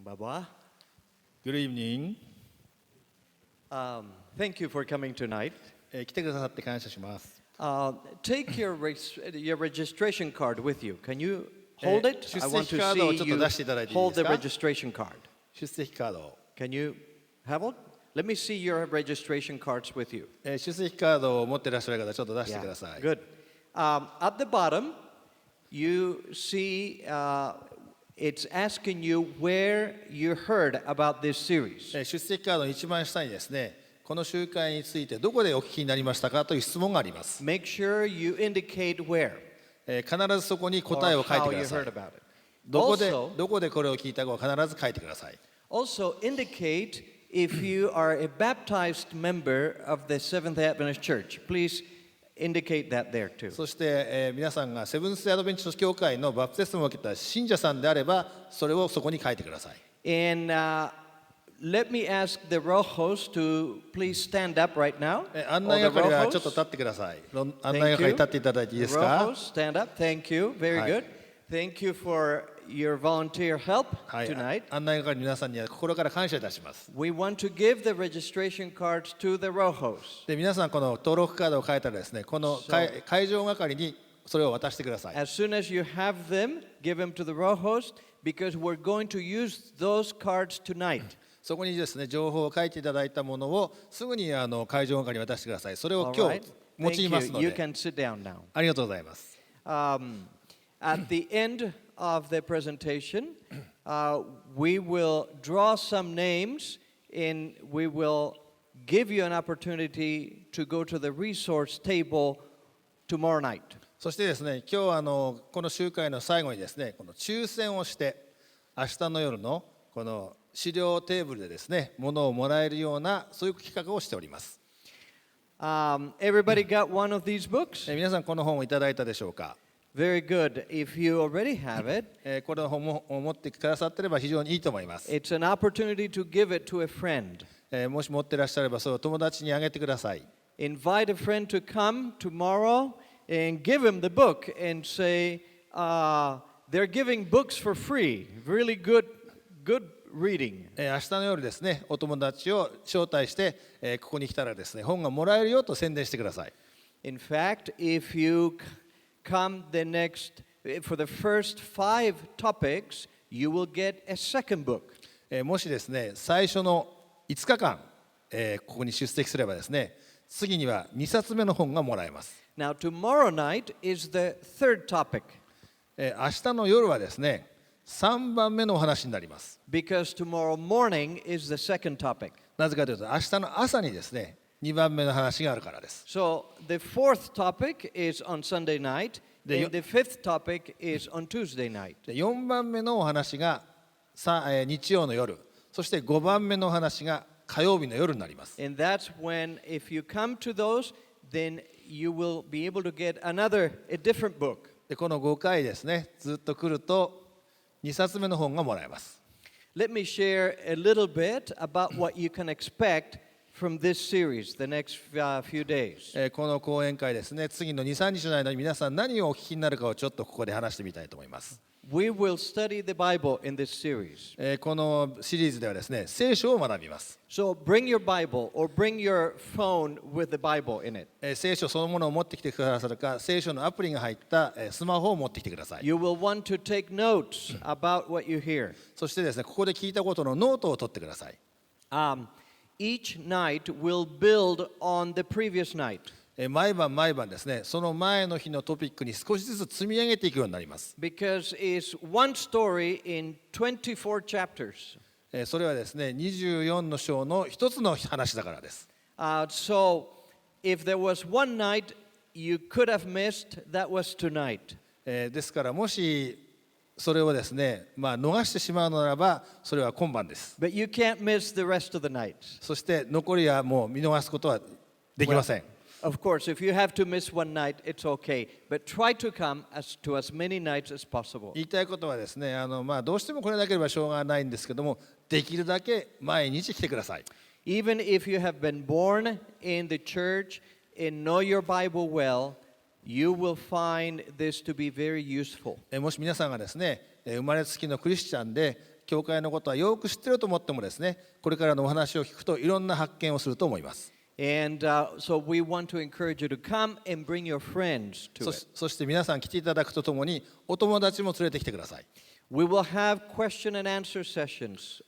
んばんは。Good evening. Thank you for coming tonight. 来てくださって感謝します。Take your registration card with you. Can you hold it? 出 I want 席 to カードをちょ see っと you 出していただいていい hold で the すか？ registration card. 出席カードを。Can you have it? Let me see your registration cards with you. 出席カードを持っていらっしゃる方、ちょっと出してください。Good. At the bottom, you see it's asking you where you heard about this series. 出席カードの一番下にですね、この集会についてどこでお聞きになりましたかという質問があります。Make sure you indicate where 必ずそこに答え or を書いて how く you ださ heard い。 about it. どこでこれを聞いたかを必ず書いてください。Also indicate if you are a baptized member of the Seventh Adventist Church. Please indicate that there too. そして、皆さんがセブンス・アドベンチスト教会のバプテスマを受けた信者さんであれば、それをそこに書いてください。And let me ask the rojos to please stand up right now. 案内係がちょっと立ってください。案内係立っていただいていいですか？ Rojos, stand up. Thank you. Very はい。 good. Thank you for your volunteer help はい、 tonight. 案内係の皆さんには心から感謝いたします。 We want to give the registration cards to the rojos. で、皆さんこの登録カードを書いたらですね、この会場係にそれを渡してください。 As soon as you have them, give them to the rojos because we're going to use those cards tonight. そこにですね、情報を書いていただいたものをすぐに会場係に渡してください。それを All 今 right. 日用 Thank います you. の You で、 can sit down now. ありがとうございます。At the end of the presentation, we will draw some names and we will give you an opportunity to go to the resource table tomorrow night. そしてですね、今日はこの集会の最後にですね、この抽選をして明日の夜のこの資料テーブルでですね、物をもらえるようなそういう企画をしております。Everybody got one of these books? 皆さんこの本をいただいたでしょうか？ Very good. If you already have it, この本を持ってくださっていれば非常にいいと思います。 it's an opportunity to give it to a friend. もし持っていらっしゃればそれを友達にあげてください。 Invite a friend to come tomorrow and give him the book and say, they're giving books for free. Really good reading. 明日の夜ですね、お友達を招待して、ここに来たらですね、本がもらえるよと宣伝してください。 In fact, if you come for the first 5 topics, you will get a second book. もしですね、最初の5日間、ここに出席すればですね、次には2冊目の本がもらえます。Now, tomorrow night is the third topic. 明日の夜はですね、3番目のお話になります。Because tomorrow morning is the second topic. なぜかというと、明日の朝にですね、2番目の話があるからです。So the fourth topic is on Sunday night, and the fifth topic is on Tuesday night. 4番目のお話が日曜の夜、そして5番目のお話が火曜日の夜になります。 And that's when, if you come to those, then you will be able to get a different book. でこの5回ですね、ずっと来ると2冊目の本がもらえます。 Let me share a little bit about what you can expect from this series the next few days. この講演会ですね、次の2、3日の間に皆さん何をお聞きになるかをちょっとここで話してみたいと思います。We will study the Bible in this series. このシリーズではですね、聖書を学びます。So bring your Bible or bring your phone with the Bible in it. 聖書そのものを持ってきてくださるか、聖書のアプリが入ったスマホを持ってきてください。You will want to take notes about what you hear. そしてですね、ここで聞いたことのノートを取ってください。Each night will build on the previous night. 毎晩ですね、その前の日のトピックに少しずつ積み上げていくようになります。Because it's one story in 24 chapters. それはですね、24の章の一つの話だからです。So if there was one night you could have missed, that was tonight. ですからもしそれをですね、逃してしまうのならばそれは今晩です。 But you can't miss the rest of the nights. そして残りはもう見逃すことはできません。Of course, if you have to miss one night, it's okay. But try to come to as many nights as possible. 言いたいことはですね、どうしても来れなければしょうがないんですけども、できるだけ毎日来てください。Even if you have been born in the church and know your Bible well, you will find this to be very useful. もし皆さんがですね、生まれつきのクリスチャンで教会のことはよく知っていると思ってもですね、これからのお話を聞くといろんな発見をすると思います。And so we want to encourage you to come and bring your friends to it. そして皆さん来ていただくとともにお友達も連れてきてください。We will have question and answer sessions.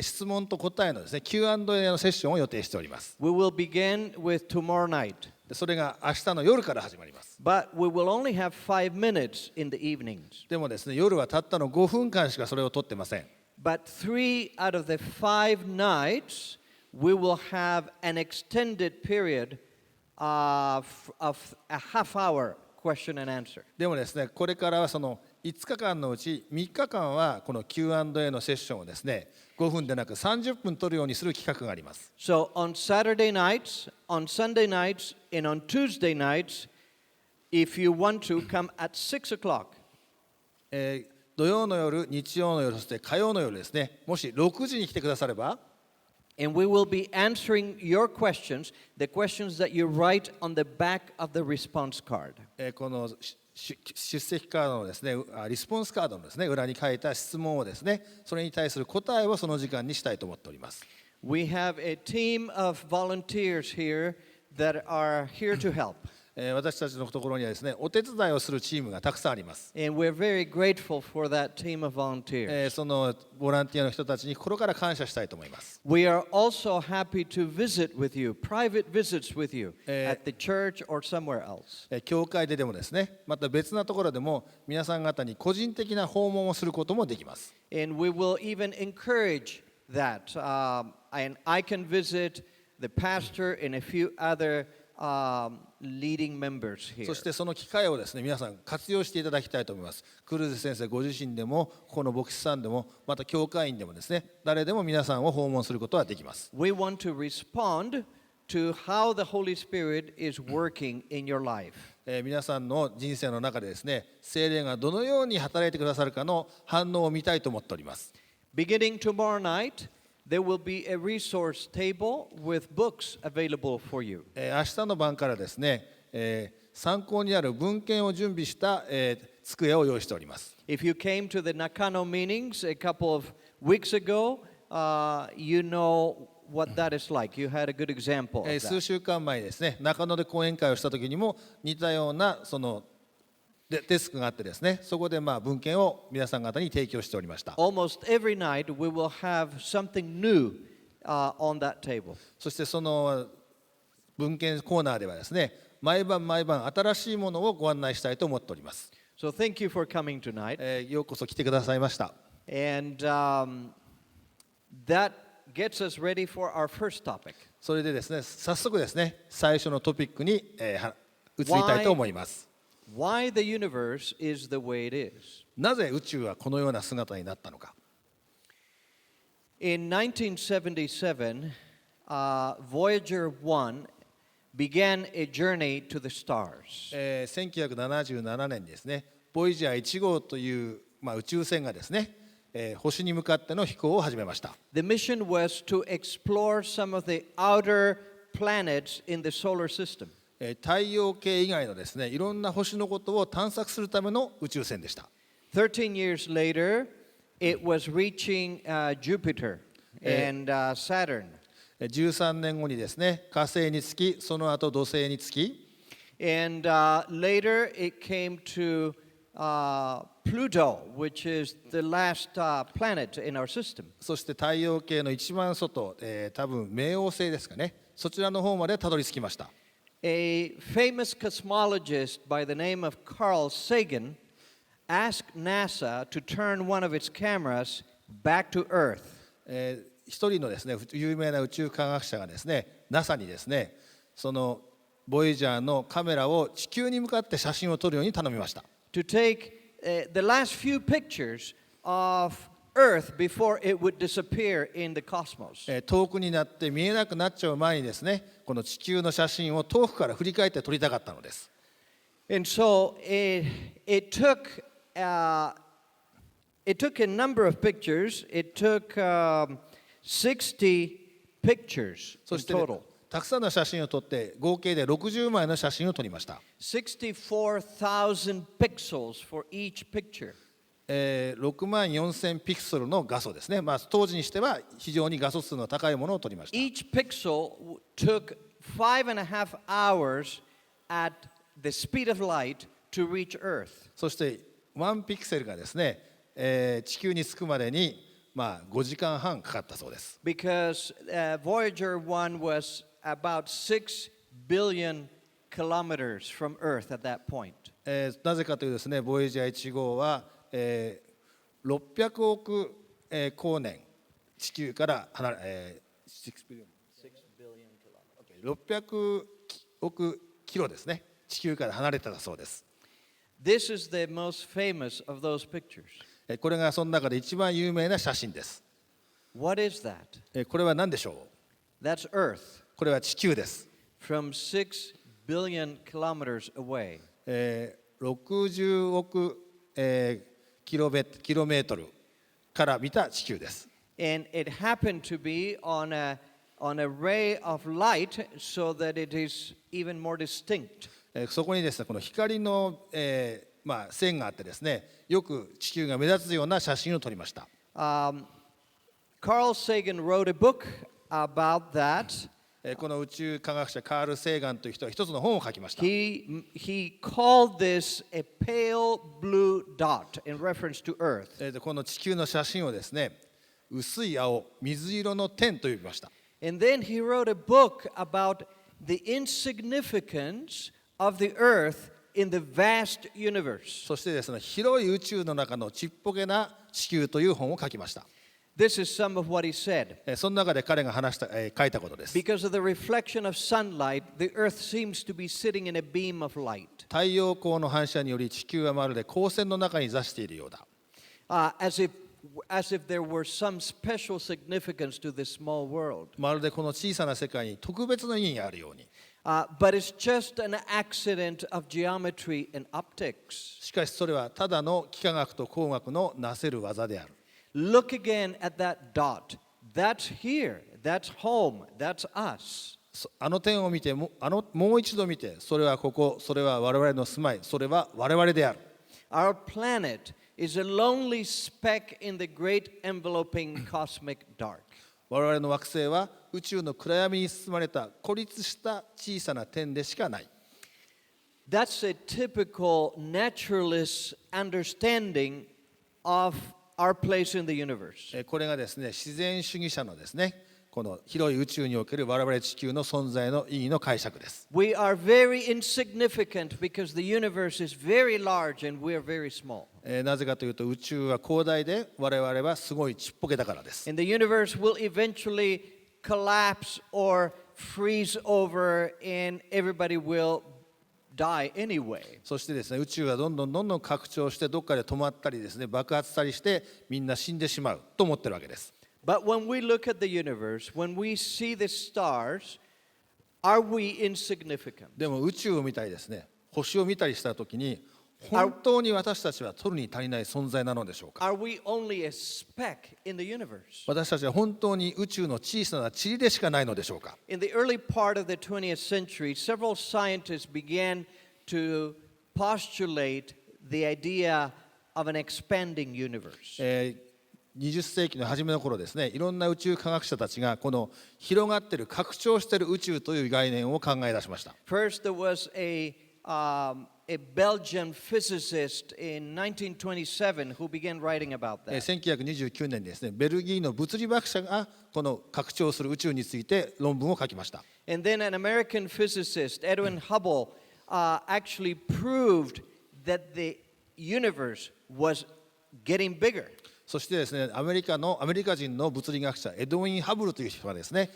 質問と答えのですね Q&A のセッションを予定しております。 We will begin with tomorrow night. それが明日の夜から始まります。 But we will only have 5 minutes in the evenings. でもですね、夜はたったの5分間しかそれを取ってません。 But 3 out of the 5 nights, we will have an extended period of a half hour question and answer. でもですね、これからはその5日間のうち3日間はこの Q&A のセッションをですね、5分でなく30分取るようにする企画があります。 So on Saturday nights, on Sunday nights, and on Tuesday nights, if you want to, come at 6 o'clock. 土曜の夜、日曜の夜、そして火曜の夜ですね、もし6時に来てくだされば、And we will be answering your questions, the questions that you write on the back of the response card. この出席カードのですね、リスポンスカードのですね、裏に書いた質問をですね、それに対する答えをその時間にしたいと思っております。We have a team of volunteers here that are here to help. 私たちのところにはですね、お手伝いをするチームがたくさんあります。 And we're very grateful for that team of volunteers. そのボランティアの人たちに心から感謝したいと思います。 We are also happy to visit with you, private visits with you at the church or somewhere else. 教会ででもですね、また別なところでも皆さん方に個人的な訪問をすることもできます。 And we will even encourage that. And I can visit the pastor and a few other leading members here. そしてその機会をですね、皆さん活用していただきたいと思います。クルーズ先生ご自身でも、ここの牧師さんでも、また教会員でもですね、誰でも皆さんを訪問することはできます。We want to respond to how the Holy Spirit is working in your life. 皆さんの人生の中でですね、聖霊がどのように働いてくださるかの反応を見たいと思っております。Beginning tomorrow night, there will be a resource table with books available for you. 明日の晩からですね、参考になる文献を準備した、机を用意しております。 If you came to the Nakano meetings a couple of weeks ago, you know what that is like. You had a good example of 数 that. 週間前にですね、中野で講演会をした時にも似たようなそのデスクがあってですね、そこで文献を皆さん方に提供しておりました。 Almost every night we will have something new on that table. そしてその文献コーナーではですね、毎晩新しいものをご案内したいと思っております。 So thank you for coming tonight. ようこそ来てくださいました。 And that gets us ready for our first topic. それでですね、早速ですね、最初のトピックに、移りたいと思います。Why the universe is the way it is. なぜ宇宙はこのような姿になったのか。In 1977, Voyager 1 began a journey to the stars. 1977年にですね、ボイジャー1号という、宇宙船がですね、星に向かっての飛行を始めました。The mission was to explore some of the outer planets in the solar system. 太陽系以外のですね、いろんな星のことを探索するための宇宙船でした。13 years later, it was reaching Jupiter and Saturn. 13年後にですね、火星に着き、その後土星に着き、And later it came to Pluto, which is the last planet in our system. そして太陽系の一番外、多分冥王星ですかね、そちらの方までたどり着きました。A famous cosmologist by the name of Carl Sagan asked NASA to turn one of its cameras back to Earth. 一人のですね、有名な宇宙科学者がですね、NASA にですね、そのボイジャーのカメラを地球に向かって写真を撮るように頼みました。To take the last few pictures of Earth before it would disappear in the cosmos. 遠くになって見えなくなっちゃう前にですね、この地球の写真を遠くから振り返って撮りたかったのです。And so it took a number of pictures. It took 60 pictures そ in して、total. たくさんの写真を撮って合計で60枚の写真を撮りました。64,000 pixels for each picture. 6万4000ピクセルの画素ですね、当時にしては非常に画素数の高いものを取りました。 Each pixel took 5.5 hours at the speed of light to reach Earth. そして1ピクセルがですね、地球に着くまでに5時間半かかったそうです。 Because Voyager 1 was about 6 billion kilometers from Earth at that point. なぜかというとですね、ボイジャー1号は、600億、光年地球から離れ、600億キロですね、地球から離れてたそうです。This is the most famous of those pictures. これがその中で一番有名な写真です。What is that? これは何でしょう？ That's Earth これは地球です。 from 6 billion kilometers away. 60億、キロメートルから見た地球です。And it happened to be on a ray of light so that it is even more distinct. そこにですね、この光の、線があってですね、よく地球が目立つような写真を撮りました。Carl Sagan wrote a book about that. この宇宙科学者カール・セーガンという人は一つの本を書きました。He called this a pale blue dot in reference to Earth. この地球の写真をですね、薄い青、水色の点と呼びました。And then he wrote a book about the insignificance of the Earth in the vast universe. そしてですね、広い宇宙の中のちっぽけな地球という本を書きました。This is some of what he said. その中で彼が書いたことです。Because of the reflection of sunlight, the Earth seems to be sitting in a beam of light. 太陽光の反射により地球はまるで光線の中に座しているようだ。As if there were some special significance to this small world. まるでこの小さな世界に特別な意義があるように。But it's just an accident of geometry and optics. しかしそれはただの幾何学と光学のなせる技である。Look again at that dot. That's here. That's home. That's us. あの点を見てもう一度見て、それはここ、それは我々の住まい、それは我々である。Our planet is a lonely speck in the great enveloping cosmic dark. 我々の惑星は宇宙の暗闇に包まれた孤立した小さな点でしかない。That's a typical naturalist understanding of our place in the universe. これがですね、自然主義者のですね、この広い宇宙における我々地球の存在の意義の解釈です。We are very insignificant because the universe is very large and we are very small. なぜかというと宇宙は広大で我々はすごいちっぽけだからです。And the universe will eventually collapse or freeze over and everybody will die anyway. そしてですね、宇宙はどんどん拡張してどっかで止まったりですね、爆発したりしてみんな死んでしまうと思ってるわけです。But when we look at the universe, when we see the stars, are we insignificant? でも宇宙を見たりですね、星を見たりしたときに本当に私たちは取るに足りない存在なのでしょうか。 Are we only a speck in the universe? 私たちは本当に宇宙の小さな塵でしかないのでしょうか。 In the early part of the 20th century, several scientists began to postulate the idea of an expanding universe. 20世紀の初めの頃ですね、いろんな宇宙科学者たちがこの広がっている拡張している宇宙という概念を考え出しました。First, there was a Belgian physicist in 1927 who began writing about that. 1929年にですね、ベルギーの物理学者がこの拡張する宇宙について論文を書きました。And then an American physicist, Edwin Hubble, actually proved that the universe was getting bigger. そしてですね、アメリカ人の物理学者エドウィン・ハブルという人がですね、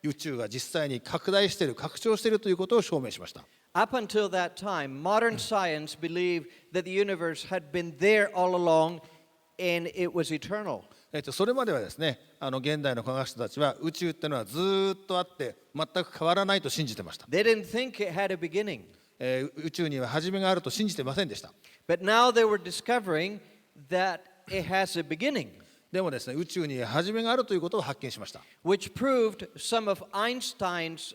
宇宙が実際に拡大している、拡張しているということを証明しました。Up until that time, modern science believed that the universe had been there all along and it was eternal. それまではですね、現代の科学者たちは宇宙っていうのはずっとあって全く変わらないと信じてました。They didn't think it had a beginning. 宇宙には始めがあると信じてませんでした。But now they were discovering that it has a beginning. でもですね、宇宙に始めがあるということを発見しました。Which proved some of Einstein's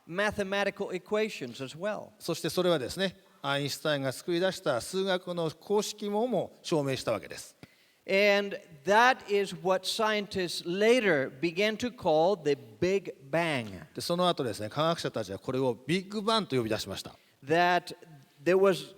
mathematical equations as well. そしてそれはですね、アインシュタインが作り出した数学の公式も証明したわけです。And that is what scientists later began to call the Big Bang. でその後ですね、科学者たちはこれをビッグバンと呼び出しました。That there was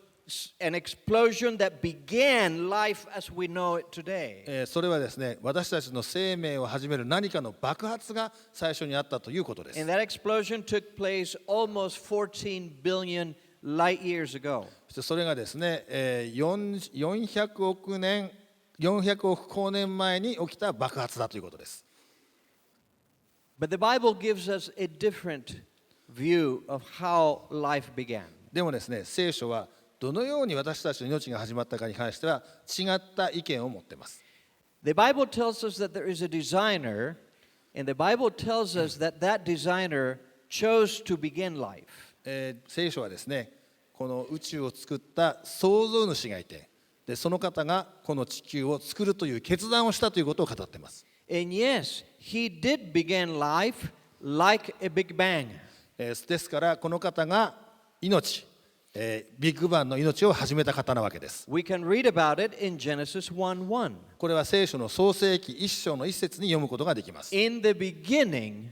an explosion that began life as we know it today. それはですね、私たちの生命を始める何かの爆発が最初にあったということです。And that explosion took place almost 14 billion light years ago. そしてそれがですね、400億光年前に起きた爆発だということです。But the Bible gives us a different view of how life began. でもですね、聖書はどのように私たちの命が始まったかに関しては違った意見を持っています。The Bible tells us that there is a designer, and the Bible tells us that that designer chose to begin life. 聖書はですね、この宇宙を作った創造主がいて、でその方がこの地球を作るという決断をしたということを語っています。And yes, he did begin life like a big bang. ですからこの方が命、ビッグバンの命を始めた方なわけです。We can read about it in Genesis 1:1. これは聖書の創世記1章の1節に読むことができます。In the beginning,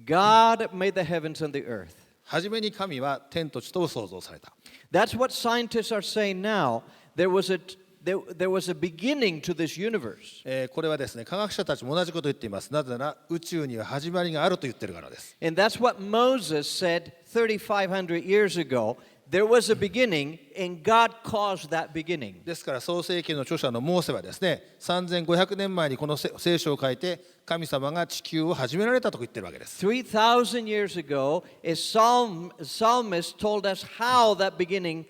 God made the heavens and the earth. はじめに神は天と地とを創造された。That's what scientists are saying now. There was a beginning to this universe. これはですね、科学者たちも同じことを言っています。なぜなら宇宙には始まりがあると言ってるからです。And that's what Moses said 3,500 years ago. There was a beginning, and God caused that beginning. ですから創世記の著者のモーセはですね、3500年前にこの聖書を書いて神様が地球を始められたと言ってるわけです。3,000 years ago, a psalmist told us how that beginning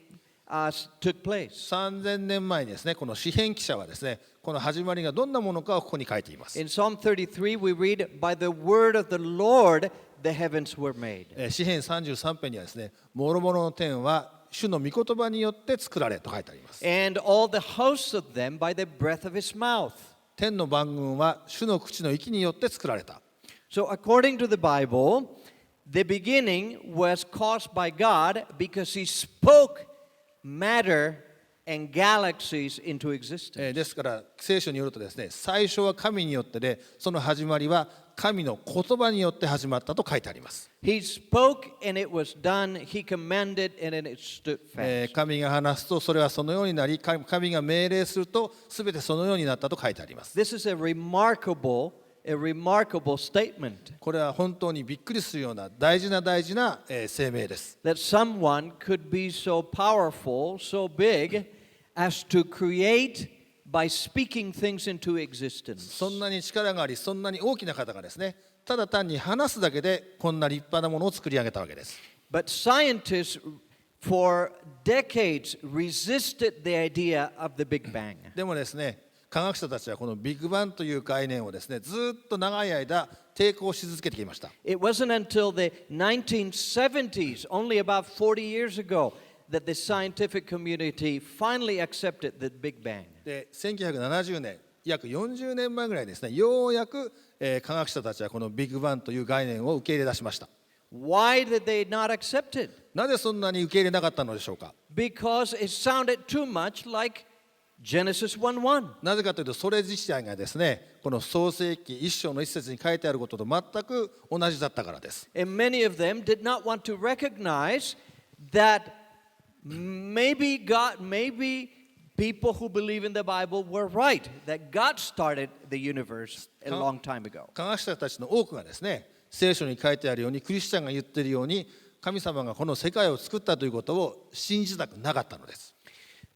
took place. 3000年前にですね、この詩編記者はですね、この始まりがどんなものかをここに書いています。In Psalm 33, we read, "By the word of the Lord, the heavens were made." 詩編33編にはですね、諸々の天は主の御言葉によって作られと書いてあります。And all the hosts of them by the breath of his mouth. 天の万軍は主の口の息によって作られた。So according to the Bible, the beginning was caused by God because he spoke matter and galaxies into existence. ですから聖書によるとですね、最初は神によってで、その始まりは神の言葉によって始まったと書いてあります。He spoke and it was done. He commanded and it stood fast. 神が話すとそれはそのようになり、神が命令するとすべてそのようになったと書いてあります。This is a remarkable statement. これは本当にびっくりするような大事な声明です。That someone could be so powerful, so big, as to create by speaking things into existence. そんなに力があり、そんなに大きな方がですね、ただ単に話すだけでこんな立派なものを作り上げたわけです。But scientists for decades resisted the idea of the Big Bang. でもですね、科学者たちはこのビッグバンという概念をですね、ずっと長い間抵抗し続けてきました。It wasn't until the 1970s, only about 40 years ago, that the scientific community finally accepted the Big Bang. で、1970年、約40年前ぐらいですね、ようやく、科学者たちはこのビッグバンという概念を受け入れ出しました。Why did they not accept it? なぜそんなに受け入れなかったのでしょうか。Because it sounded too much like Genesis 1:1. なぜかというと、それ自体がですね、この創世記1章の1節に書いてあることと全く同じだったからです。And many of them did not want to recognize that maybe people who believe in the Bible were right, that God started the universe a long time ago. 科学者たちの多くがですね、聖書に書いてあるように、クリスチャンが言っているように、神様がこの世界を作ったということを信じたくなかったのです。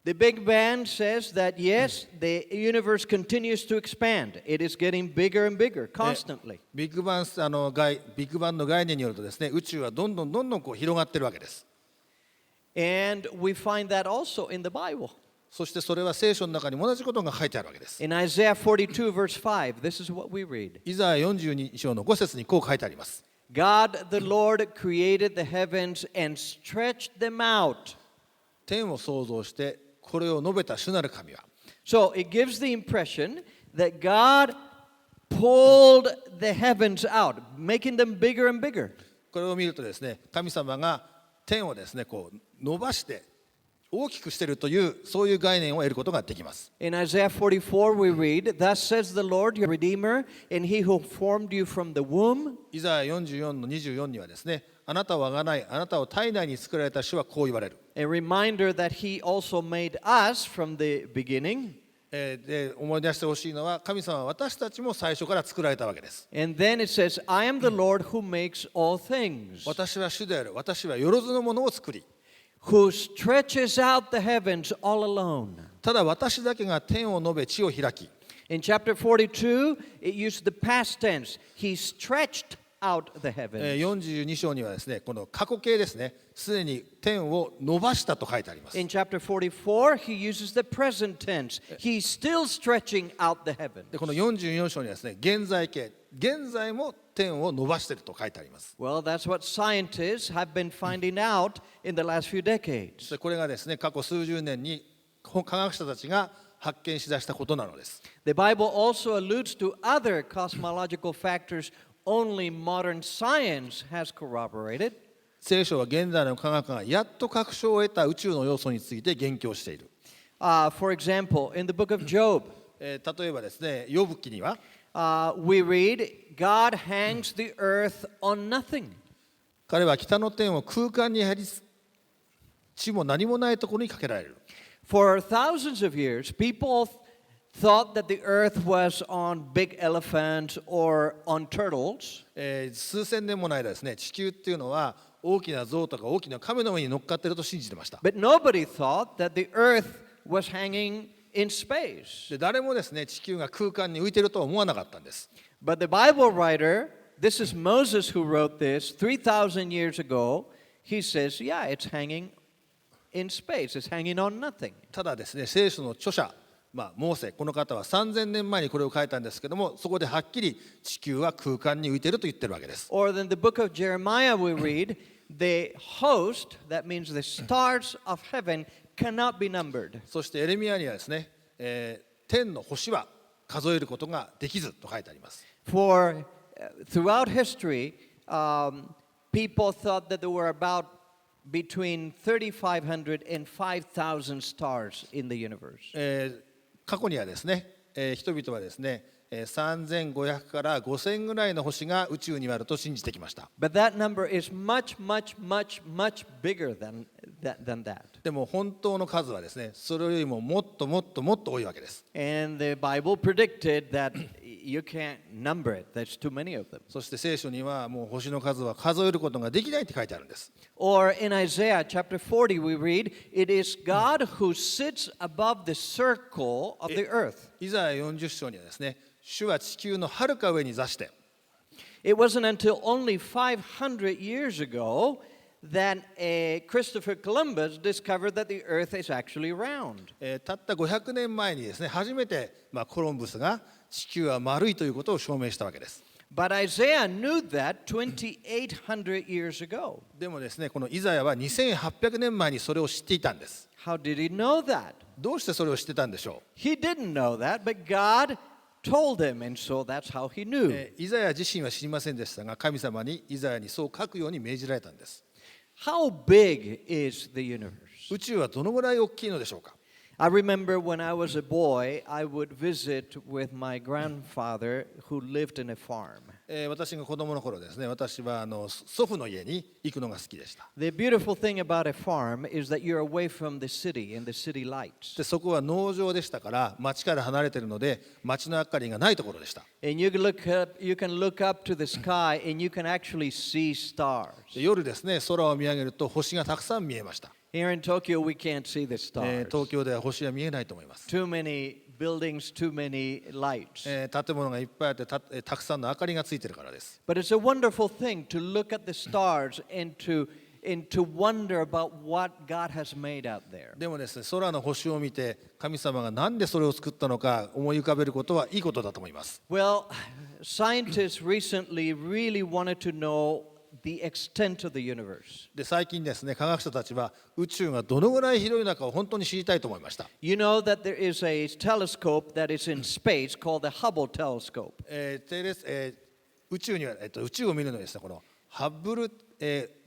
The Big Bang says that yes, the universe continues to expand. It is getting bigger and bigger constantly. ビッグバンの概念によるとですね、宇宙はどんどんこう広がっているわけです。And we find that also in the Bible. そしてそれは聖書の中に同じことが書いてあるわけです。In Isaiah 42 verse 5, this is what we read. イザヤ42章の5節にこう書いてあります。God the Lord created the heavens and stretched them out. 天を創造してこれを述べた主なる神は。So it gives the impression that God pulled the heavens out, making them bigger and bigger. これを見るとですね、神様が天をですね、こう伸ばして大きくしているというそういう概念を得ることができます。In Isaiah 44 we read, Thus says the Lord your Redeemer, and he who formed you from the womb. イザヤ44の24にはですね、あなたをあがない、あなたを体内に作られた主はこう言われる。A reminder that he also made us from the beginning. で思い出してほしいのは、神様は私たちも最初から作られたわけです。And then it says, I am the Lord who makes all things, 私は主である。私はよろずのものを作り、 who stretches out the heavens all alone. ただ私だけが天を述べ地を開き。In chapter 42, it used the past tense. He stretched out the heavens. 42章にはですね、この過去形ですね、すでに天を伸ばしたと書いてあります。 In chapter 44, he uses the present tense. He's still stretching out the heavens. でこの44章にはですね、現在形、現在も天を伸ばしていると書いてあります。 Well, that's what scientists have been finding out in the last few decades. でこれがですね、過去数十年に科学者たちが発見しだしたことなのです。 The Bible also alludes to other cosmological factors only modern science has corroborated. 聖書は現在の科学がやっと確証を得た宇宙の要素について言及している。For example, in the book of Job, 例えばですね、ヨブ記には、we read, God hangs the earth on nothing. 彼は北の天を空間に張り、地も何もないところにかけられる。For thousands of years, people thought that the earth was on big elephants or on turtles. 数千年もの間ですね、地球っていうのは大きな象とか大きな亀の上に乗っかっていると信じてました。 But nobody thought that the earth was hanging in space. で誰もですね、地球が空間に浮いているとは思わなかったんです。 But the Bible writer, this is Moses who wrote this 3,000 years ago, he says, yeah, it's hanging in space. It's hanging on nothing. ただですね、聖書の著者、モーセ、この方は3000年前にこれを書いたんですけども、そこではっきり地球は空間に浮いていると言ってるわけです。 Or in the book of Jeremiah we read, the host, that means the stars of heaven, cannot be numbered. そしてエレミヤにはですね、天の星は数えることができずと書いてあります。 For throughout history, people thought that there were about between 3,500 and 5,000 stars in the universe. 過去にはですね、人々はですね、3500から5000ぐらいの星が宇宙にあると信じてきました。 But that number is much, much, much, much bigger than that. でも本当の数はですね、それよりももっともっともっと多いわけです。 And the Bible predicted that you can't number it. There's too many of them. そして聖書にはもう星の数は数えることができないって書いてあるんです。 Or in Isaiah chapter 40 we read, it is God who sits above the circle of the earth. イザヤ40章にはですね、主は地球のはるか上に座して、 It wasn't until only 500 years ago that Christopher Columbus discovered that the earth is actually round. たった500年前にですね、初めて、コロンブスが地球は丸いということを証明したわけです。 But Isaiah knew that 2,800 years ago. でもですね、このイザヤは2800年前にそれを知っていたんです。 How did he know that? どうしてそれを知ってたんでしょ He didn't know that, but God told him, and so that's how he う。 knew. イザヤ自身は知りませんでしたが、神様にイザヤにそう書くように命じられたんです。 How big is the universe? 宇宙はどのぐらい大きいのでしょうか。 I remember when I was a boy, I would visit with my grandfather who lived in a farm. 私が子供の頃ですね、私は祖父の家に行くのが好きでした。 The beautiful thing about a farm is that you're away from the city and the city lights. でそこは農場でしたから町から離れているので町の明かりがないところでした。 And you can look up to the sky and you can actually see stars. で夜ですね、空を見上げると星がたくさん見えました。 Here in Tokyo, we can't see the stars. 東京では星は見えないと思います。 Too many buildings, too many lights. 建物がいっぱいあってたくさんの明かりがついてるからです。 But it's a wonderful thing to look at the stars and to wonder about what God has made out there. でもですね、空の星を見て神様がなんでそれを作ったのか思い浮かべることはいいことだと思います。 Well, scientists recently really wanted to know the extent of the universe. で最近ですね、科学者たちは宇宙がどのぐらい広いのかを本当に知りたいと思いました。 You know that there is a telescope that is in space called the HUBBLE telescope. 宇宙には、宇宙を見るのにですね、このハッブル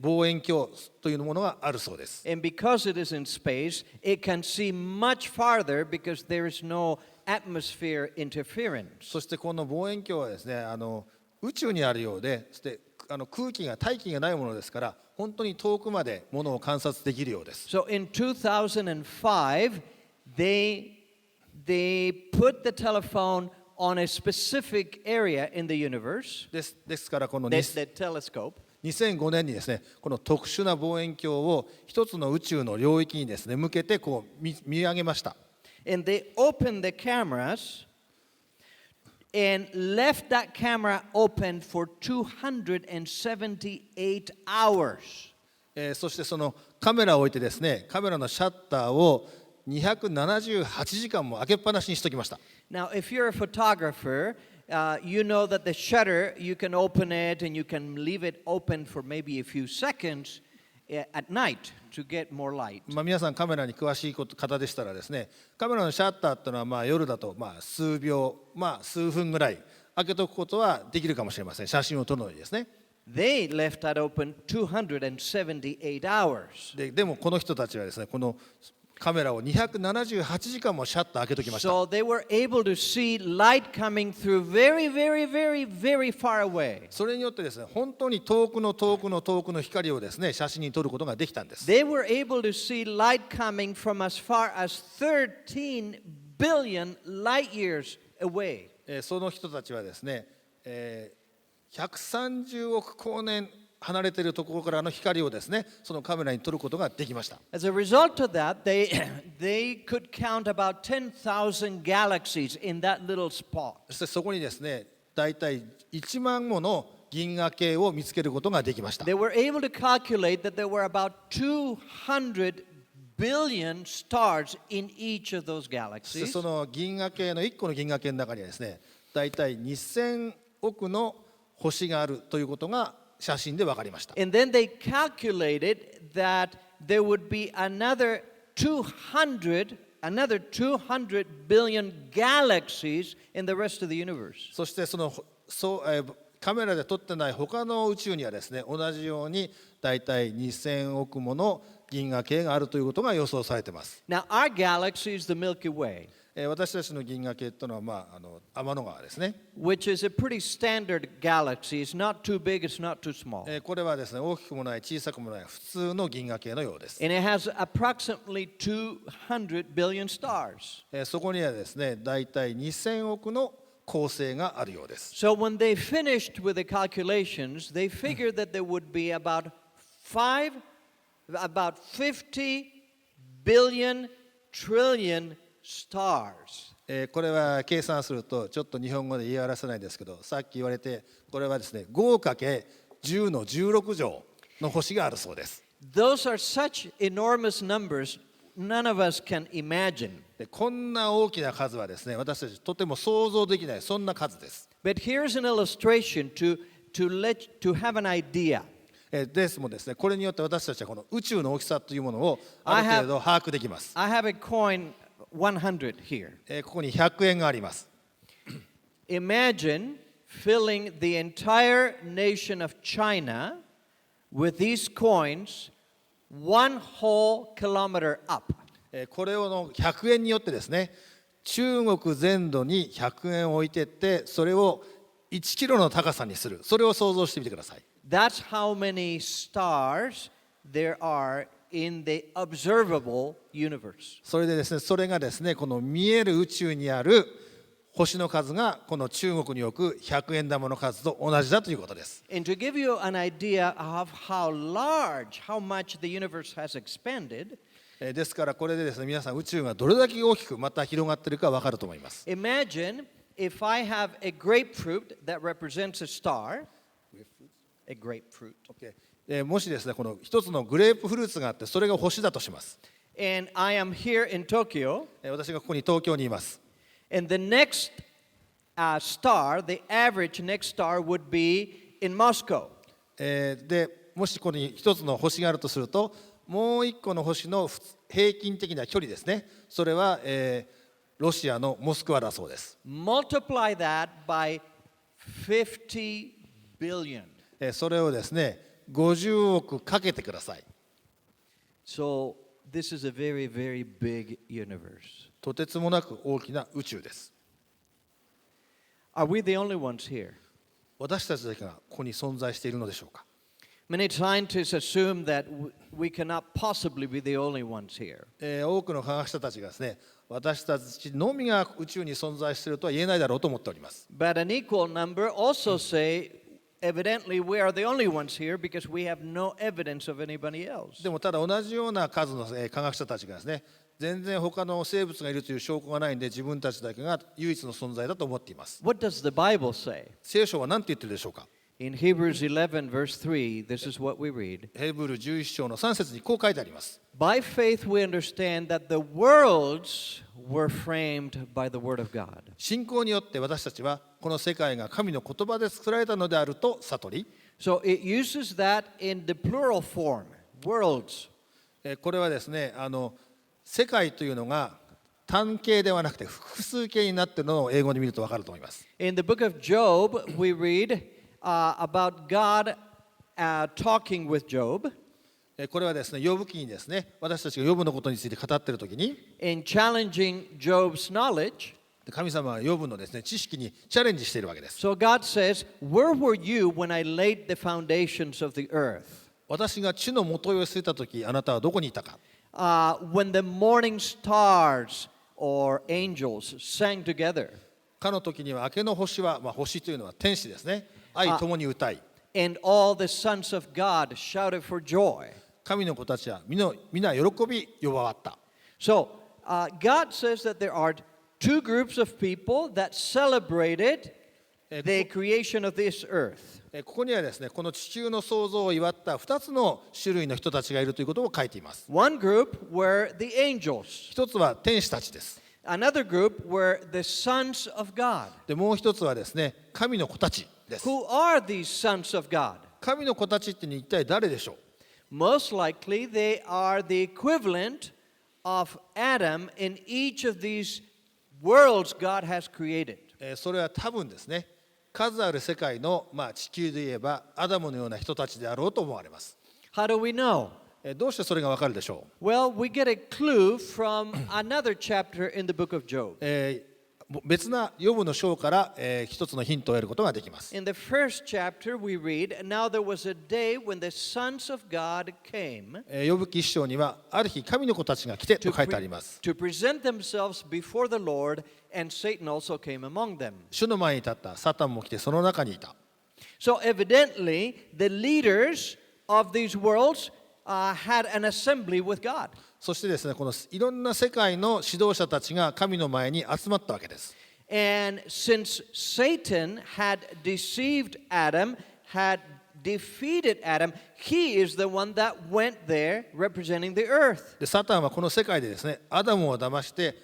望遠鏡というものがあるそうです。And because it is in space, it can see much farther because there is no atmosphere interference. そしてこの望遠鏡はですね、宇宙にあるようで、そして大気がないものですから、本当に遠くまでものを観察できるようです。So in 2005, they put the telephone on a specific area in the universe, ですからこの the telescope. 2005年にですね、この特殊な望遠鏡を一つの宇宙の領域にですね向けてこう見上げました。And they opened the cameras and left that camera open for 278 hours. そしてそのカメラを置いてですね、カメラのシャッターを278時間も開けっぱなしにしておきました。Now, if you're a photographer, you know that the shutter, you can open it and you can leave it open for maybe a few seconds at night to get more light. 皆さんカメラに詳しい方でしたらですね、カメラのシャッターっていうのは夜だと数秒、数分ぐらい開けておくことはできるかもしれません。写真を撮るのにですね。They left that open 278 hours. でもこの人たちはですね、このカメラを278時間もシャッター開けときました。So they were able to see light coming through very, very, very, very far away. それによってですね、本当に遠くの光をですね、写真に撮ることができたんです。They were able to see light coming from as far as 13 billion light years away. その人たちはですね、130億光年離れているところからの光をですね、そのカメラに撮ることができました。As a result of that, they could count about 10,000 galaxies in that little spot. そしてそこにですね、だいたい1万もの銀河系を見つけることができました。They were able to calculate that there were about 200 billion stars in each of those そして galaxies. その銀河系の1個の銀河系の中にはですね、だいたい2000億の星があるということが写真で分かりました。And then they calculated that there would be another 200 billion galaxies in the rest of the universe. そしてカメラで撮ってない他の宇宙にはですね、同じようにだいたい2000億もの銀河系があるということが予想されています。Now, our galaxy is the Milky Way, 私たちの銀河系というのは、天の川ですね。which is a pretty standard galaxy. It's not too big, it's not too small. これはですね、大きくもない小さくもない普通の銀河系のようです。And it has approximately 200 billion stars. そこにはですね、だいたい2000億の恒星があるようです。So when they finished with the calculations, they figured that there would be about 50 billion trillion stars. これは計算するとちょっと日本語で言い表せないですけど、さっき言われてこれはですね、5×10 の16乗の星があるそうです。Those are such enormous numbers, none of us can imagine. こんな大きな数はですね、私たちとても想像できないそんな数です。But here's an illustration to have an idea. ですもですね、これによって私たちはこの宇宙の大きさというものをある程度把握できます。I have a coin 100 here. ここに100円があります。Imagine filling the entire nation of China with these coins 1 whole kilometer up. これを100円によってですね、中国全土に100円を置いていって、それを1キロの高さにする。それを想像してみてください。That's how many stars there are in the observable universe. それでですね、それがですね、この見える宇宙にある星の数がこの中国に置く100円玉の数と同じだということです。And to give you an idea of how much the universe has expanded, ですからこれでですね、皆さん宇宙がどれだけ大きくまた広がっているか分かると思います。imagine if I have a grapefruit that represents a star, a grapefruit.もしですね、この一つのグレープフルーツがあって、それが星だとします。And I am here in Tokyo, 私がここに東京にいます。and the next star, the average next star would be in Moscow. で、もしここに一つの星があるとすると、もう一個の星の平均的な距離ですね。それは、ロシアのモスクワだそうです。Multiply that by 50 billion. それをですね、50億かけてください。 So this is a very, very big universe. とてつもなく大きな宇宙です。 Are we the only ones here? 私たちだけがここに存在しているのでしょうか。 Many scientists assume that we cannot possibly be the only ones here. 多くの科学者たちがですね、私たちのみが宇宙に存在しているとは言えないだろうと思っております。 But an equal number also say, evidently, we are the only ones here because we have no evidence of anybody else. でもただ同じような数の科学者たちがですね、全然他の生物がいるという証拠がないんで、自分たちだけが唯一の存在だと思っています。 What does the Bible say? 聖書は何て言ってるでしょうか。 In Hebrews 11, verse 3, this is what we read. ヘブル11章の3節にこう書いてあります。 By faith we understand that the worlds were framed by the word of God. 信仰によって私たちはこの世界が神の言葉で作られたのであると悟り、 So it uses that in the plural form, worlds. これはですね、世界というのが単形ではなくて複数形になっているのを英語で見ると分かると思います。 In the book of Job, we read about God talking with Job. これはですね、ヨブ記にですね、私たちがヨブのことについて語っているときに、 In challenging Job's knowledge. 神様はヨブのですね、知識にチャレンジしているわけです。 So God says, where were you when I laid the foundations of the earth? 私が地の元を据えたとき、あなたはどこにいたか。 When the morning stars or angels sang together. かの時には明けの星は、星というのは天使ですね。愛ともに歌い。 And all the sons of God shouted for joy. 神の子たちは皆喜び呼ばわった。 So God says that there are two groups of people that celebrated the creation of this earth. ここにはですね、この地球の創造を祝った2つの種類の人たちがいるということを書いています。 One group were the angels. 一つは天使たちです。 Another group were the sons of God. で、もう一つはですね、神の子たちです。 Who are these sons of God? 神の子たちって一体誰でしょう。 Most likely they are the equivalent of Adam in each of these worlds God has created. それは多分ですね、数ある世界の、地球で言えばアダムのような人たちであろうと思われます。 How do we know? どうしてそれがわかるでしょう。 Well, we get a clue from another chapter in the book of Job. 別なヨブの章から、一つのヒントを得ることができます。 In the first chapter we read, Now there was a day when the sons of God came ヨブ記一章にはある日神の子たちが来てと書いてあります。 to present themselves before the Lord, and Satan also came among them. 主の前に立ったサタンも来てその中にいた。 So evidently, the leaders of these worlds had an assembly with God. そしてですね、このいろんな世界の指導者たちが神の前に集まったわけです。 And since Satan had deceived Adam, had defeated Adam, he is the one that went there representing the earth. で、サタンはこの世界でですね、アダムを騙して、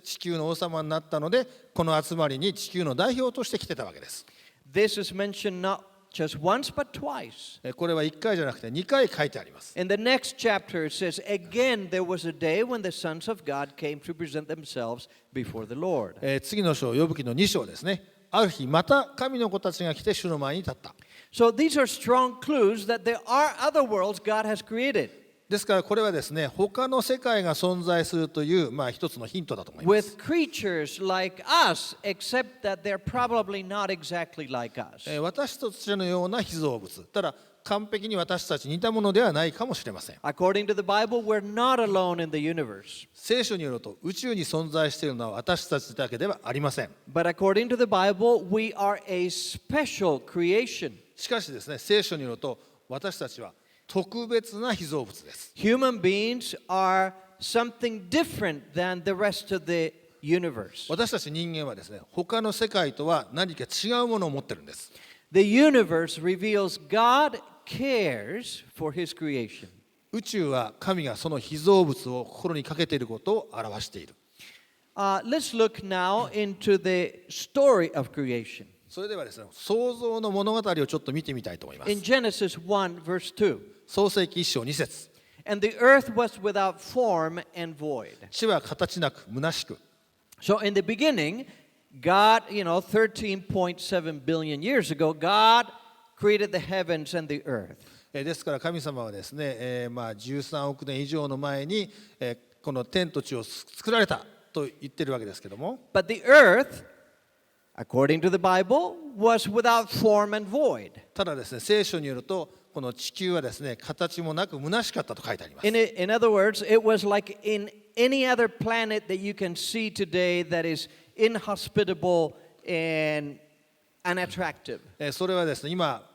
地球の王様になったので、この集まりに地球の代表として来てたわけです。 This is mentioned not just once but twice. これは1回じゃなくて2回書いてあります。 In the next chapter it says, Again there was a day when the sons of God came to present themselves before the Lord. 次の章、ヨブ記の2章ですね。ある日また神の子たちが来て主の前に立った。 So these are strong clues that there are other worlds God has created. ですからこれはですね、他の世界が存在するという、一つのヒントだと思います。 With creatures like us, except that they're probably not exactly like us. 私たちのような被造物。ただ完璧に私たちに似たものではないかもしれません。 According to the Bible, we're not alone in the universe. 聖書によると宇宙に存在しているのは私たちだけではありません。 But according to the Bible, we are a special creation. しかしですね、聖書によると私たちは特別な被造物です。 Human beings are something different than the rest of the universe. 私たち人間はですね、他の世界とは何か違うものを持ってるんです。 The universe reveals God cares for His creation. 宇宙は神がその被造物を心にかけていることを表している。Let's look now into the story of creation. それではですね、創造の物語をちょっと見てみたいと思います。 In Genesis 1, verse 2. 創世記1章2節。 And the earth was without form and void. 地は形なく虚しく。 So in the beginning, God, 13.7 billion years ago, God created the heavens and the earth. ですから神様はですね、13億年以上の前に、この天と地を作られたと言ってるわけですけども、But the earth, according to the Bible, was without form and void. ただですね、聖書によるとこの地球はですね、形もなく虚しかったと書いてあります。In other words, it was like in any other planet that you can see today that is inhospitable and unattractive. それはですね、今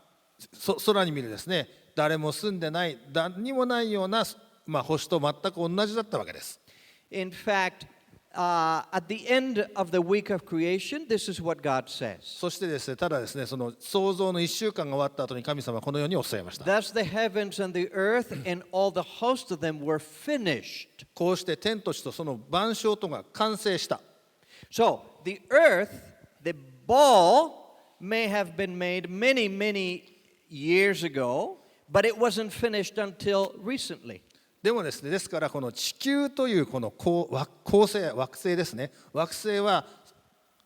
空に見るですね、誰も住んでない、何にもないような、星と全く同じだったわけです。In fact, at the end of the week of creation, this is what God says. そしてですね、ただですね、その創造の1週間が終わった後に神様はこのようにおっしゃいました。Thus the heavens and the earth and all the host of them were finished. こうして天と地とその万象とが完成した。So the earth, the ball may have been made many, many years ago, but it wasn't finished until recently. でもですね、ですからこの地球というこの惑星ですね、惑星は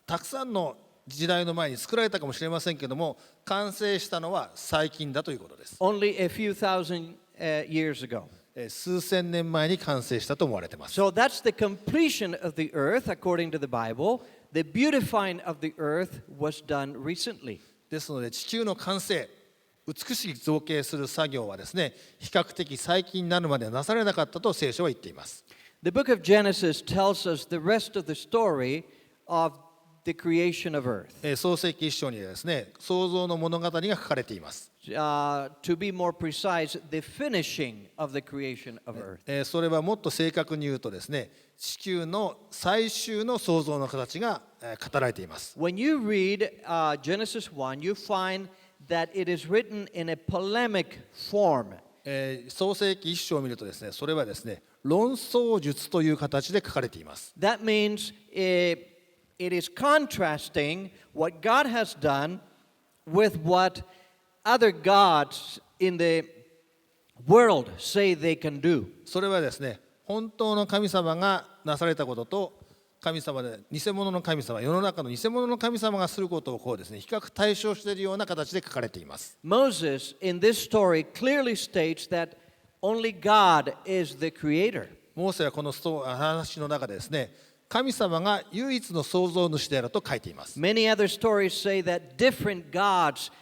たくさんの時代の前に作られたかもしれませんけども、完成したのは最近だということです。 Only a few thousand years ago. 数千年前に完成したと思われています。So that's the completion of the earth according to the Bible. The beautifying of the earth was done recently. ですので地球の完成、美しく造形する作業はですね、比較的最近になるまでなされなかったと聖書は言っています。The book of Genesis tells us the rest of the story of the creation of earth. 創世記一章にはですね、創造の物語が書かれています。To be more precise, the finishing of the creation of earth. それはもっと正確に言うとですね、地球の最終の創造の形が語られています。When you read Genesis 1, you find that it is written in a polemic form. 創世記一章を見るとですね、それはですね、論争術という形で書かれています。That means it is contrasting what God has done with what other gods in the world say they can do. それはですね、本当の神様がなされたことと、神様で偽物の神様、世の中の偽物の神様がすることをこうですね、比較対照しているような形で書かれています。Moses in this story clearly states that only God is the creator. モーセはこの話の中でですね、神様が唯一の創造主であると書いています。Many other stories say that different gods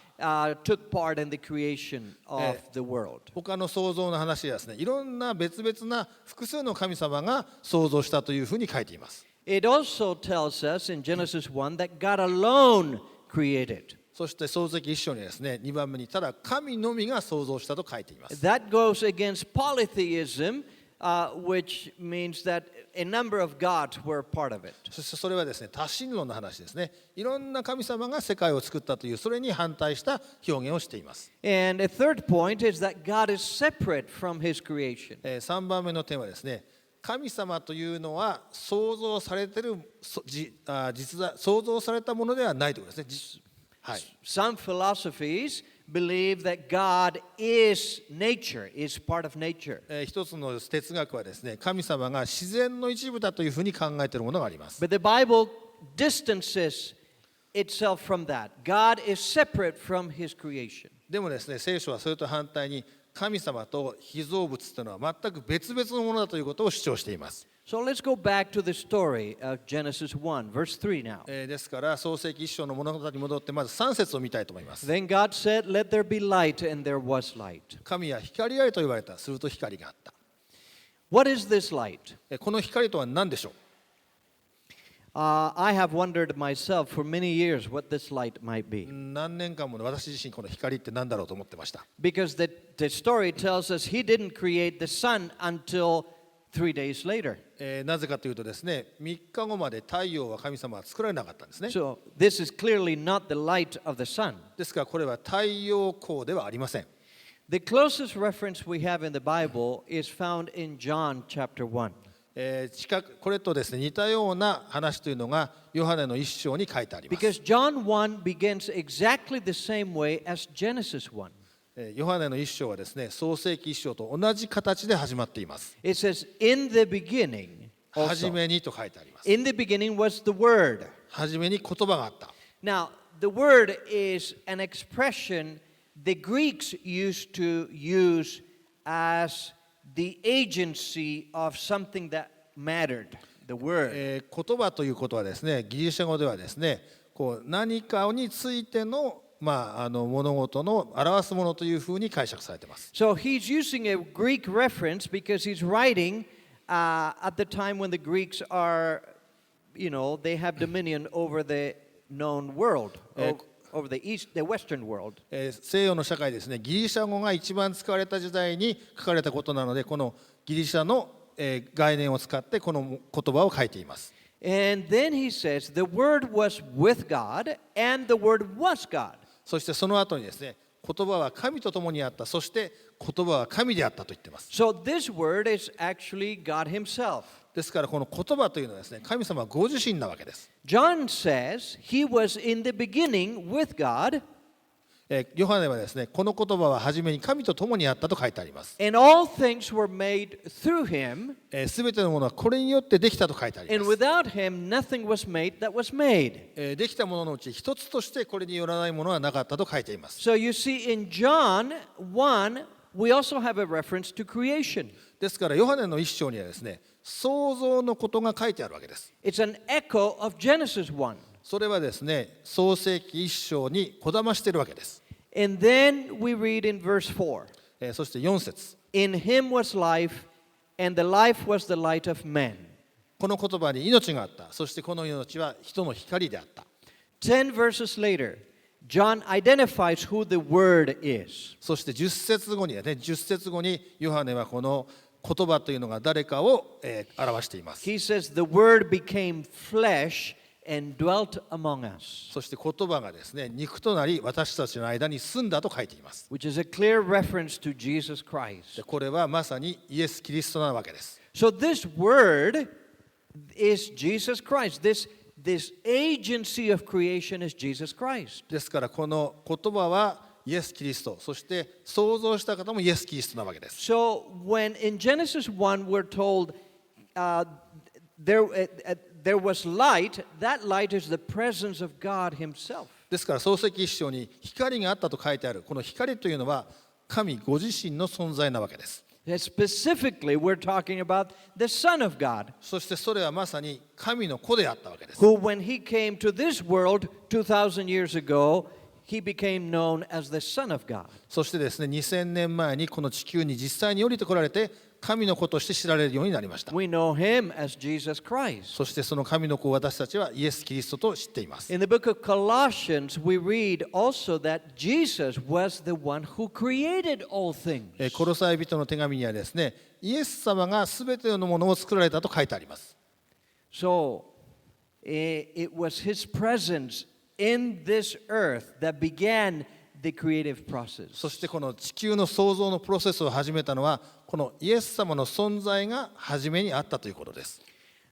took part in the creation of the world. 他の創造の話はですね、いろんな別々な複数の神様が創造したというふうに書いています。It also tells us in Genesis 1 that God alone created. そして創世記一章にですね、2番目にただ神のみが創造したと書いています。That goes against polytheism, which means that a number of gods were part of it. そしてそれはですね、多神論の話ですね。いろんな神様が世界を作ったという、それに反対した表現をしています。And a third point is that God is separate from his creation. 3番目の点はですね、神様というのは創造されている実在、創造されたものではないということですね。はい。Some philosophies believe that God is nature, is part of nature. 一つの哲学はですね、神様が自然の一部だというふうに考えているものがあります。But the Bible distances itself from that. God is separate from his creation. でもですね、聖書はそれと反対に神様と被造物というのは全く別々のものだということを主張しています。So let's go back to the story of Genesis 1, verse 3 now. ですから創世記一章の物語に戻ってまず3節を見たいと思います。 Then God said, Let there be light, and there was light. 神は光ありと言われた。すると光があった。What is this light? この光とは何でしょう。I have wondered myself for many years what this light might be. 何年間も私自身この光って何だろうと思ってました。 Because the story tells us he didn't create the sun until 3 days later. なぜかというとですね、3日後まで太陽は神様は作られなかったんですね。 So this is clearly not the light of the sun. ですからこれは太陽光ではありません。 The closest reference we have in the Bible is found in John chapter 1. これとですね、似たような話というのがヨハネの一章に書いてあります。 Because John 1 begins exactly the same way as Genesis 1. ヨハネの一章はですね、創世記一章と同じ形で始まっています。 It says, In the beginning, はじ also. めにと書いてあります。 In the beginning was the Word. はじめに言葉があった。 Now, the Word is an expression the Greeks used to use as the agency of something that mattered, the word. 言葉ということはですね、ギリシャ語ではですね、こう何かについての物事の表すものというふうに解釈されています。So he's using a Greek reference because he's writing at the time when the Greeks are, they have dominion over the known world, over the Western world. 西洋の社会ですね、ギリシャ語が一番使われた時代に書かれたことなので、このギリシャの概念を使ってこの言葉を書いています。And then he says, the word was with God, and the word was God. そしてその後にですね、言葉は神と共にあった、そして言葉は神であったと言っています。So this word is actually God himself. ですからこの言葉というのはですね、神様ご自身なわけです。John says he was in the beginning with God. ヨハネはですね、この言葉は初めに神と共にあったと書いてあります。And all things were made through him. すべてのものはこれによってできたと書いてあり And ます。 without him, nothing was made that was made. できたもののうち一つとしてこれによらないものはなかったと書いています。So you see, in John 1, we also have a reference to creation. ですからヨハネの一章にはですね、創造のことが書いてあるわけです。It's an echo of Genesis 1. それはですね、創世記一章にこだましているわけです。And then we read in verse 4. そして4節。In him was life, and the life was the light of men. この言葉に命があった。そしてこの命は人の光であった。10 verses later, John identifies who the Word is. そして10節後にはね、10節後にヨハネはこの言葉というのが誰かを表しています。He says, the Word became flesh and dwelt among us. そして言葉がですね、肉となり私たちの間に住んだと書いています。Which is a clear reference to Jesus Christ. これはまさにイエス・キリストなわけです。So this Word is Jesus Christ. This agency of creation is Jesus Christ. ですからこの言葉はイエス・キリスト、そして創造した方もイエス・キリストなわけです。So when in Genesis 1 we're told there was light, that light is the presence of God himself. ですから創世記一章に光があったと書いてある。この光というのは神ご自身の存在なわけです。Specifically, we're talking about the Son of God, そしてそれはまさに神の子であったわけです。 who when he came to this world 2,000 years ago, he became known as the Son of God. そしてですね、2000年前にこの地球に実際に降りてこられて神の子として知られるようになりました。 We know him as Jesus Christ. そしてその神の子を私たちはイエス・キリストと知っています。 In the book of Colossians, we read also that Jesus was the one who created all things. コロサイ人の手紙にはですね、イエス様がすべてのものを作られたと書いてあります。 So it was his presence in this earth that began the creative process. そしてこの地球の創造のプロセスを始めたのはこのイエス様の存在が初めにあったということです。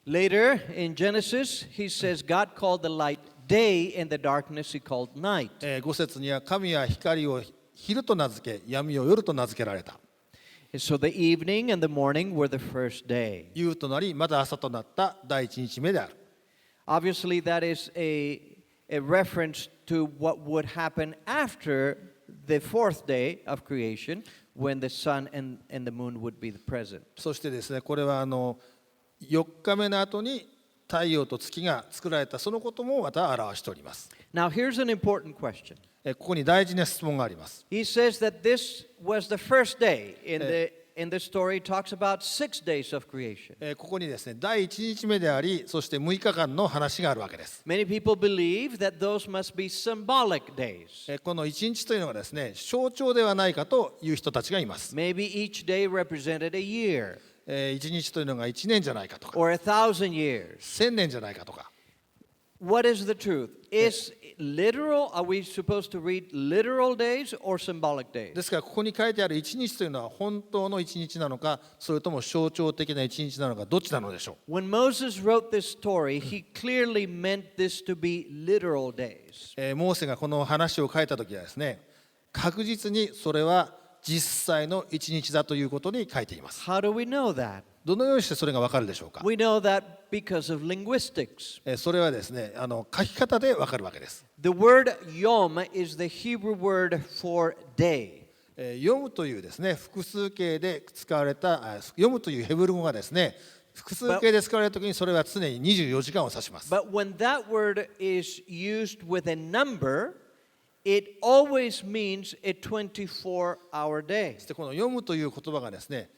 Later in Genesis, he says God called the light day and the darkness he called night. 5節には神は光を昼と名付け、闇を夜と名付けられた。 So the evening and the morning were the first day. 夕となりまた朝となった第一日目である。 Obviously, that is a reference to what would happen after the fourth day of creation, when the sun and the moon would be present. そしてですね、これは4日目の後に太陽と月が作られたそのこともまた表しております。 Now, here's an important question. ここに大事な質問があります。 He says that this was the first day. In the story, it talks about 6 days of creation. ここにですね、第1日目であり、そして6日間の話があるわけです。 Many people believe that those must be symbolic days. この1日というのがですね、象徴ではないかという人たちがいます。 Maybe each day represented a year 1日というのが1年じゃないかとか、 or 1,000 years. 1000年じゃないかとか。What is the truth? Is literal? Are we supposed to read literal days or symbolic days? ですからここに書いてある1日というのは本当の1日なのか、それとも象徴的な1日なのか、どっちなのでしょう。 When Moses wrote this story, he clearly meant this to be literal days. モーセがこの話を書いたときはですね、確実にそれは実際の一日だということに書いています。 How do we know that? どのようにしてそれがわかるでしょうか。 We know that because of linguistics. それはですね、書き方でわかるわけです。 The word yom is the Hebrew word for day. 読むというですね、複数形で使われた、読むというヘブル語がですね、複数形で使われるときにそれは常に24時間を指します。 But when that word is used with a number, it always means a 24-hour day. そしてこの読むという言葉がですね、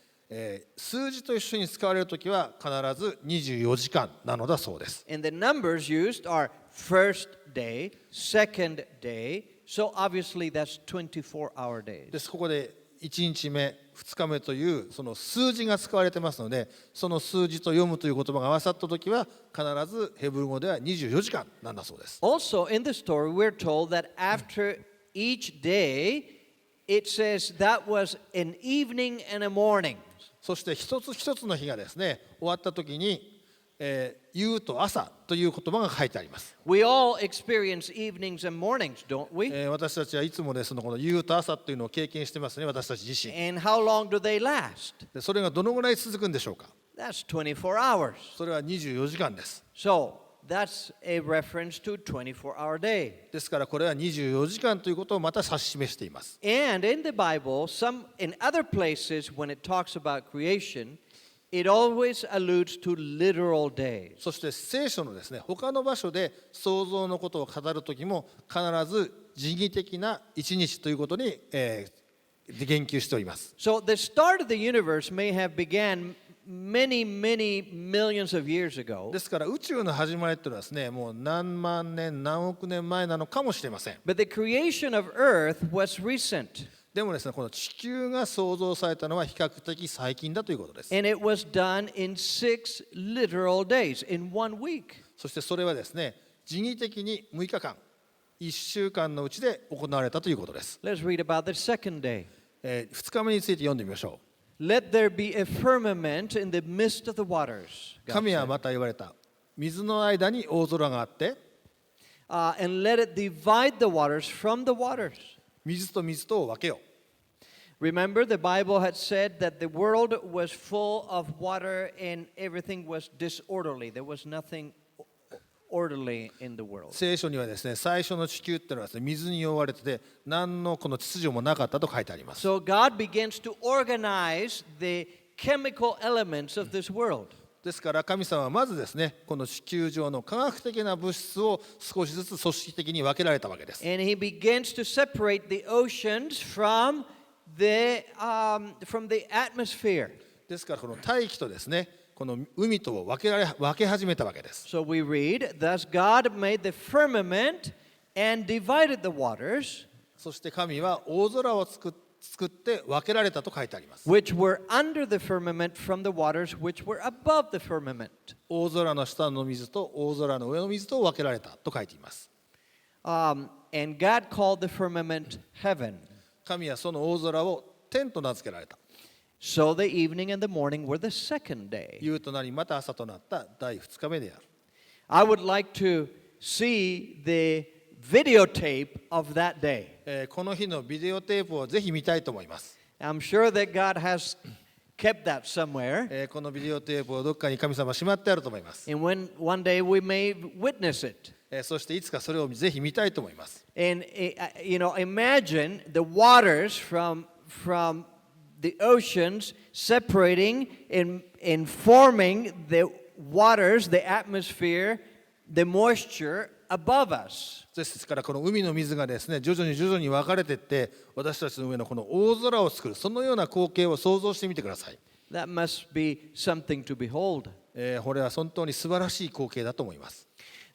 数字と一緒に使われるときは必ず24時間なのだそうです。 And the numbers used are first day, second day, so obviously that's 24-hour days. です。ここで1日目、2日目というその数字が使われてますので、その数字と読むという言葉が合わさったときは必ずヘブル語では24時間なんだそうです。 Also, in the story, we're told that after each day, it says that was an evening and a morning. そして一つ一つの日がですね、終わったときに、夕と朝という言葉が書いてあります。 We all experience evenings and mornings, don't we? 私たちはいつもですね、この夕と朝というのを経験してますね、私たち自身。 And how long do they last? でそれがどのぐらい続くんでしょうか。 That's 24 hours. それは24時間です。 So, that's a reference to 24-hour day. ですからこれは24時間ということをまた指し示しています。 And in the Bible, in other places, when it talks about creation, it always alludes to literal days. そして聖書のですね、他の場所で創造のことを語るときも必ず時義的な一日ということに、言及しております。 So the start of the universe may have began many millions of years ago. ですから宇宙の始まりというのはですね、もう何万年何億年前なのかもしれません。 But the creation of Earth was recent. でもですね、この地球が創造されたのは比較的最近だということです。 And it was done in 6 literal days, in 1 week. そしてそれはですね、時義的に6日間、1週間のうちで行われたということです。 Let's read about the second day. 2日目について読んでみましょ Let there be a firmament in the midst of the waters. う。 God 神は said. また言われた。水の間に大空があって、And let it divide the waters from the waters. 水と水とを分けよう。 Remember, the Bible had said that the world was full of water and everything was disorderly. There was nothing orderly in the world. 聖書にはですね、最初の地球っていうのはですね、水に覆われてて、何のこの秩序もなかったと書いてあります。 So God begins to organize the chemical elements of this world. ですから神様はまずですね、この地球上の科学的な物質を少しずつ組織的に分けられたわけです。 And He begins to separate the oceans from the atmosphere. ですからこの大気とですね、この海とを分け始めたわけです。 So we read, Thus God made the firmament and divided the waters, そして神は大空を作って分けられたと書いてあります。 which were under the firmament from the waters which were above the firmament. 大空の下の水と大空の上の水と分けられたと書いています。 And God called the firmament heaven. 神はその大空を天と名付けられた。 So the evening and the morning were the second day. 夕となりまた朝となった第2日目である。 I would like to see the videotape of that day. この日のビデオテープをぜひ見たいと思います。 I'm sure that God has kept that somewhere. このビデオテープをどっかに神様はしまってあると思います。 And one day we may witness it. そしていつかそれをぜひ見たいと思います。 And imagine the waters from the oceans separating and forming the waters, the atmosphere, the moisture above us. ですからこの海の水がですね、徐々に分かれていって、私たちの上のこの大空を作る、そのような光景を想像してみてください。 That must be something to behold. これは本当に素晴らしい光景だと思います。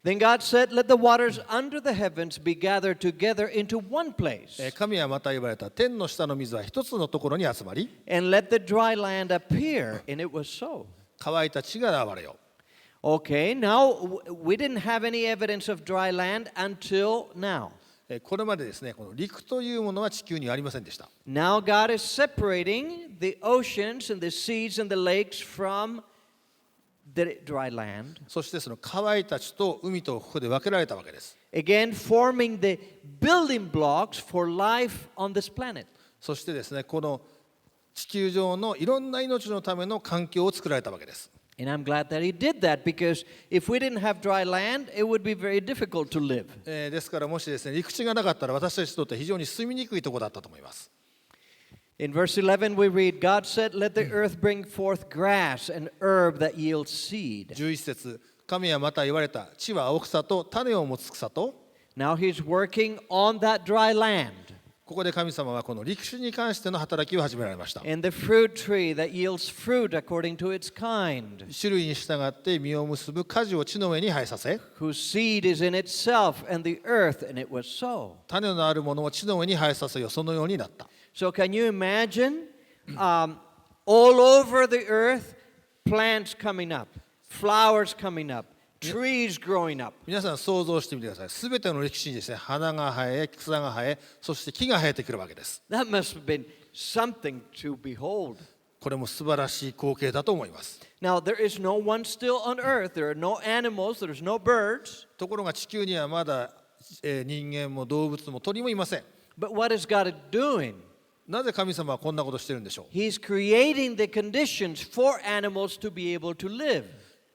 Then God said, Let the waters under the heavens be gathered together into one place, 神はまた言われた。天の下の水は一つのところに集まり、 and let the dry land appear. And it was so. 乾いた地が現れよ。 Okay, now we didn't have any evidence of dry land until now. これまでですね、この陸というものは地球にはありませんでした。 Now God is separating the oceans and the seas and the lakes from the dry land. そしてその乾いた地と海とここで分けられたわけです。 Again, forming the building blocks for life on this planet. そしてですね、この地球上のいろんな命のための環境を作られたわけです。And I'm glad that he did that because if we didn't have dry land, it would be very difficult to live. ですからもしですね、陸地がなかったら私たちにとって非常に住みにくいところだったと思います。In verse 11 we read, God said, let the earth bring forth grass and herb that yields seed. 11節、神はまた言われた。地は青草と種を持つ草と。Now he's working on that dry land. ここで神様はこの陸地に関しての働きを始められました。And the fruit tree that yields fruit according to its kind. 種類に従って実を結ぶ果樹を地の上に生えさせ、 Whose seed is in itself and the earth, and it was so. 種のあるものを地の上に生えさせよ、そのようになった。So can you imagine all over the earth plants coming up, flowers coming up, trees growing up? 皆さん想像してみてください。すべての歴史にですね、花が生え、草が生え、そして木が生えてくるわけです。That must have been something to behold. これも素晴らしい光景だと思います。Now, there is no one still on earth. There are no animals, there's no birds. ところが地球にはまだ、人間も動物も鳥もいません。 But what is God doing? なぜ神様はこんなことしてるんでしょう。 He's creating the conditions for animals to be able to live.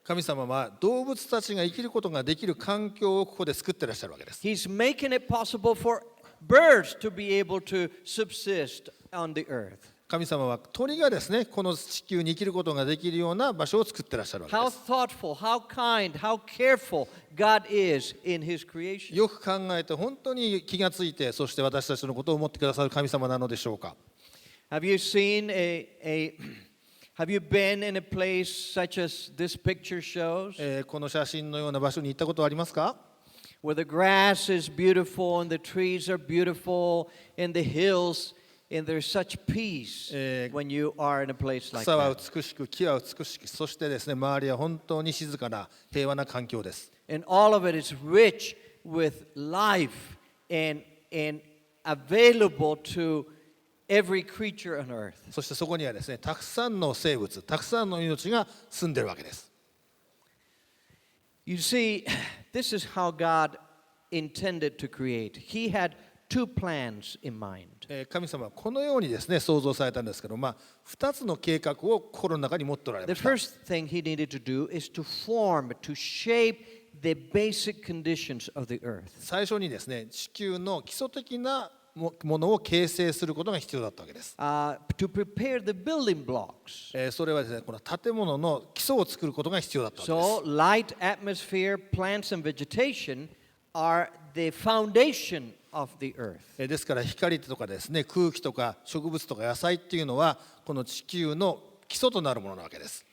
神様は動物たちが生きることができる環境をここで作ってらっしゃるわけです。 He's making it possible for birds to be able to subsist on the earth. 神様は鳥がですね、この地球に生きることができるような場所を作ってらっしゃるわけで How す。 thoughtful, how kind, how careful God is in His creation. よく考えて本当に気がついて、そして私たちのことを思ってくださる神様なのでしょうか。Have you seen have you been in a place such as this picture shows? この写真のような場所に行ったことはありますか？ Where the grass is beautiful and the trees are beautiful and the hills, and there's such peace when you are in a place like 草は that. 美しく、木は美しく、そしてですね、周りは本当に静かな平和な環境です。And all of it is rich with life and available to every creature on earth. そしてそこにはですね、たくさんの生物、たくさんの命が住んでるわけです。You see, this is how God intended to create. He had two plans in mind. 神様はこのようにですね、創造されたんですけど、2つの計画を心の中に持っておられ The ました。 first thing he needed to do is to form, to shape the basic conditions of the earth. 最初にですね、地球の基礎的なものを形成することが必要だったわけです。To prepare the building blocks. それはですね、この建物の基礎を作ることが必要だったわけです。 So, light, atmosphere, plants, and vegetation are the foundation of the earth. ですから光とかですね、空気とか植物とか野菜っていうのはこの地球の基礎となるものなわけです。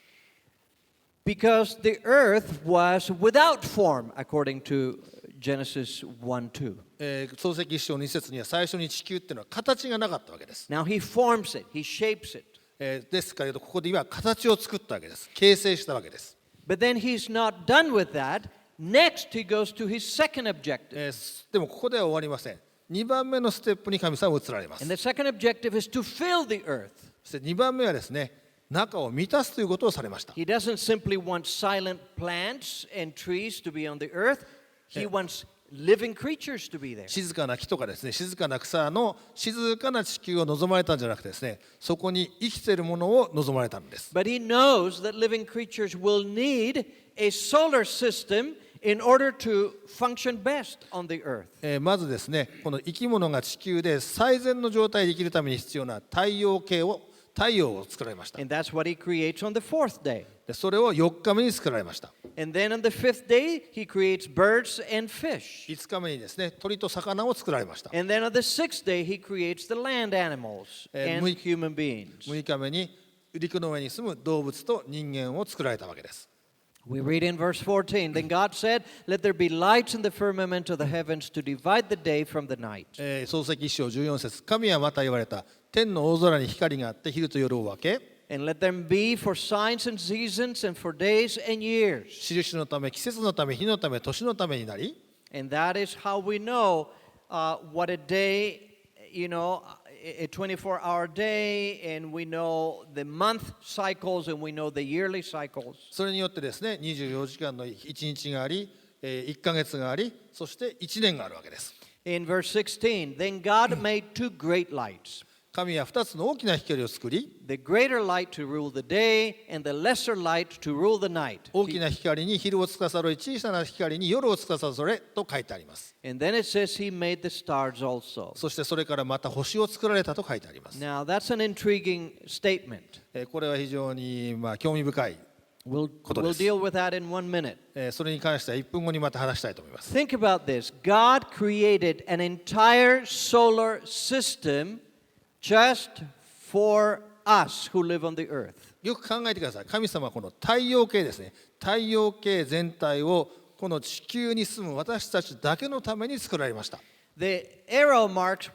Because the earth was without form, according to Genesis 1:2. 創世記1章2節には最初に地球っていうのは形がなかったわけです。 Now he forms it, he shapes it. ですからここで今形を作ったわけです。形成したわけです。 But then he's not done with that. Next, he goes to his second objective. でもここでは終わりません。2番目のステップに神様は移られます。 And the second objective is to fill the earth. そして2番目はですね、中を満たすということをされました。 He doesn't simply want silent plants and trees to be on the earth. He wants living creatures to be there. 静かな木とかですね、静かな草の静かな地球を望まれたんじゃなくてですね、そこに生きているものを望まれたんです。 But he knows that living creatures will need a solar system in order to function best on the earth. まずですね、この生き物が地球で最善の状態で生きるために必要な太陽を作られました。 And that's what he creates on the fourth day. でそれを4日目に作られました。 And then on the fifth day, he creates birds and fish. 5日目にですね、鳥と魚を作られました。 And then on the sixth day, he creates the land animals and 6 human beings. 6日目に陸の上に住む動物と人間を作られたわけです。 We read in verse 14, Then God said, Let there be lights in the firmament of the heavens to divide the day from the night. 創世記1章14節、神はまた言われた。天の大空に光があって昼と夜を分け、 And let them be for signs and seasons and for days and years. 印のため、季節のため、日のため、年のためになり、 And that is how we know what a day, a 24-hour day, and we know the month cycles, and we know the yearly cycles. それによってですね、24時間の1日があり、1ヶ月があり、そして1年があるわけです。 In verse 16, Then God made two great lights. 神は2つの大きな光を作り、 the greater light to rule the day and the lesser light to rule the night. 大きな光に昼を司り、小さな光に夜を司れと書いてあります。 And then it says he made the stars also. そしてそれからまた星を作られたと書いてあります。 Now that's an intriguing statement. これは非常に興味深い We'll ことです。 deal with that in 1 minute. それに関しては1分後にまた話したいと思います。 Think about this. God created an entire solar system just for us who live on the earth. よく考えてください。神様はこの太陽系ですね。太陽系全体をこの地球に住む私たちだけのために作られました。 The arrow marks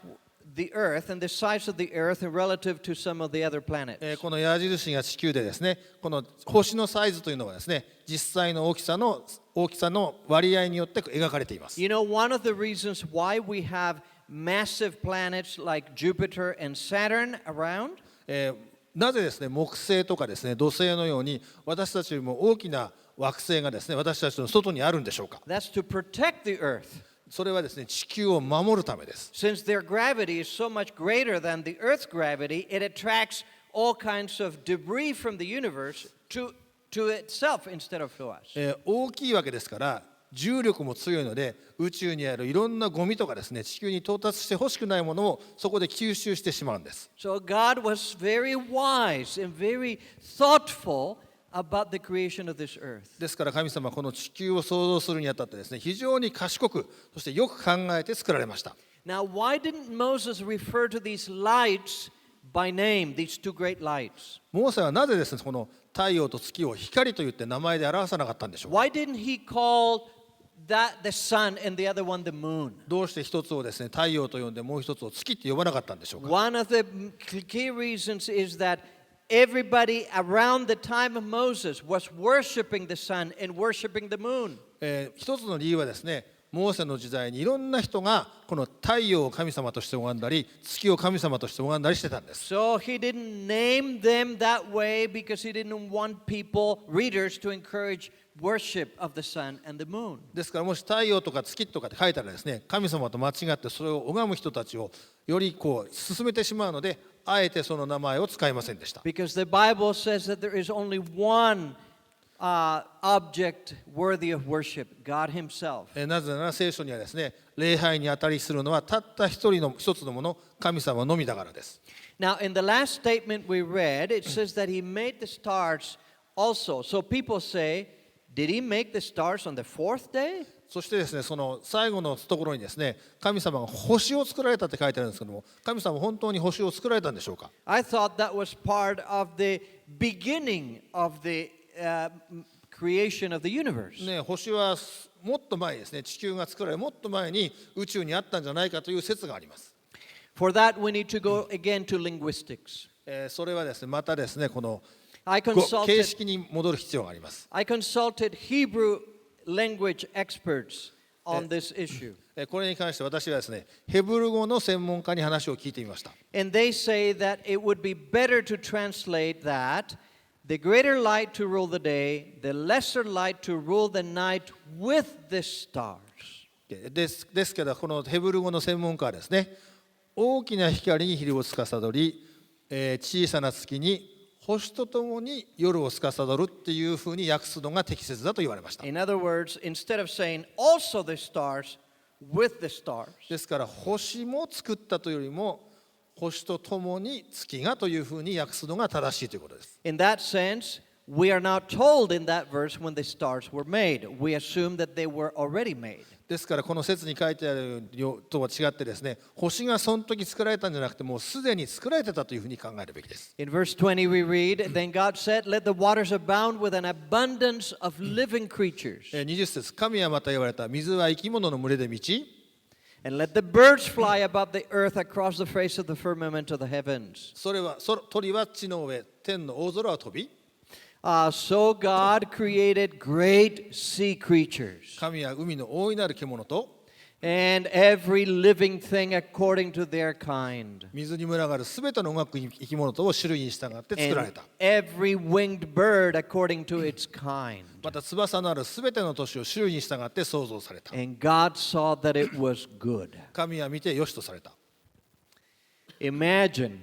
the earth and the size of the earth in relative to some of the other planets. この矢印が地球でですね、この星のサイズというのはですね、実際の大きさの割合によって描かれています。 You know, one of the reasons why we have massive planets like Jupiter and Saturn around? なぜですね、木星とかですね、土星のように私たちよりも大きな惑星がですね、私たちの外にあるんでしょうか。 That's to protect the earth. それはですね、地球を守るためです。 Since their gravity is so much greater than the earth's gravity, it attracts all kinds of debris from the universe to itself instead of to us. 大きいわけですから重力も強いので、宇宙にあるいろんなゴミとかですね、地球に到達してほしくないものをそこで吸収してしまうんです。 So God was very wise and very thoughtful about the creation of this earth. ですから神様はこの地球を創造するにあたってですね、非常に賢く、そしてよく考えて作られました。 Now, why didn't Moses refer to these lights by name, these two great lights? モーセはなぜですね、この太陽と月を光と言って名前で表さなかったんでしょうか。 Why didn't he call that the sun and the other one the moon? どうして一つをですね、太陽と呼んでもう一つを月って呼ばなかったんでしょうか。 One of the key reasons is that everybody around the time of Moses was worshiping the sun and worshiping the moon. 一つの理由はですね、モーセの時代にいろんな人がこの太陽を神様として拝んだり、月を神様として拝んだりしてたんです。 So he didn't name them that way because he didn't want people, readers, to encourage worship of the sun and the moon. ですからもし太陽とか月とかって書いたらですね、神様と間違ってそれを拝む人たちをより進めてしまうので、あえてその名前を使いませんでした。 Because the Bible says that there is only one object worthy of worship, God Himself. なぜなら聖書にはですね、礼拝に当たりするのはたった一つのもの、神様のみだからです。 Now, in the last statement we read, it says that He made the stars also. So people say, did He make the stars on the fourth day? そしてですね、その最後のところにですね、神様が星を作られたって書いてあるんですけども、神様は本当に星を作られたんでしょうか。 I thought that was part of the beginning of the creation of the universe. ね、星はもっと前ですね、地球が作られもっと前に宇宙にあったんじゃないかという説があります。 For that, we need to go again to linguistics. それはですね、またですね、この I 形 consulted 式に戻る必要があります。 Hebrew language experts on this issue. これに関して私はですね、ヘブル語の専門家に話を聞いてみました。 And they say that it would be better to translate that the greater light to rule the day, the lesser light to rule the night with the stars. ですけど、このヘブル語の専門家はですね、大きな光に昼を司り、小さな月に星とともに夜を司るっていうふうに訳すのが適切だと言われました。 In other words, instead of saying also the stars with the stars, ですから星も作ったというよりも星とともに月がというふうに訳すのが正しいということです。 in that sense, we are not told in that verse when the stars were made. We assume that they were already made. ですからこの説に書いてあるとは違ってですね、星がその時作られたんじゃなくてもうすでに作られてたというふうに考えるべきです。 In verse 20 we read, Then God said, Let the waters abound with an abundance of living creatures, 20節、神はまた言われた、水は生き物の群れで満ち、 and let the birds fly above the earth across the face of the firmament of the heavens. 鳥は地の上、天の大空を飛び、 So God created great sea creatures, 神は海の大いなる獣と and every living thing according to their kind, 水に群がるすべての動く生き物とを種類に従って作られ and た。 every winged bird according to its kind. また翼のあるすべての都市を種類に従って創造された。 And God saw that it was good. 神は見てよしとされた。Imagine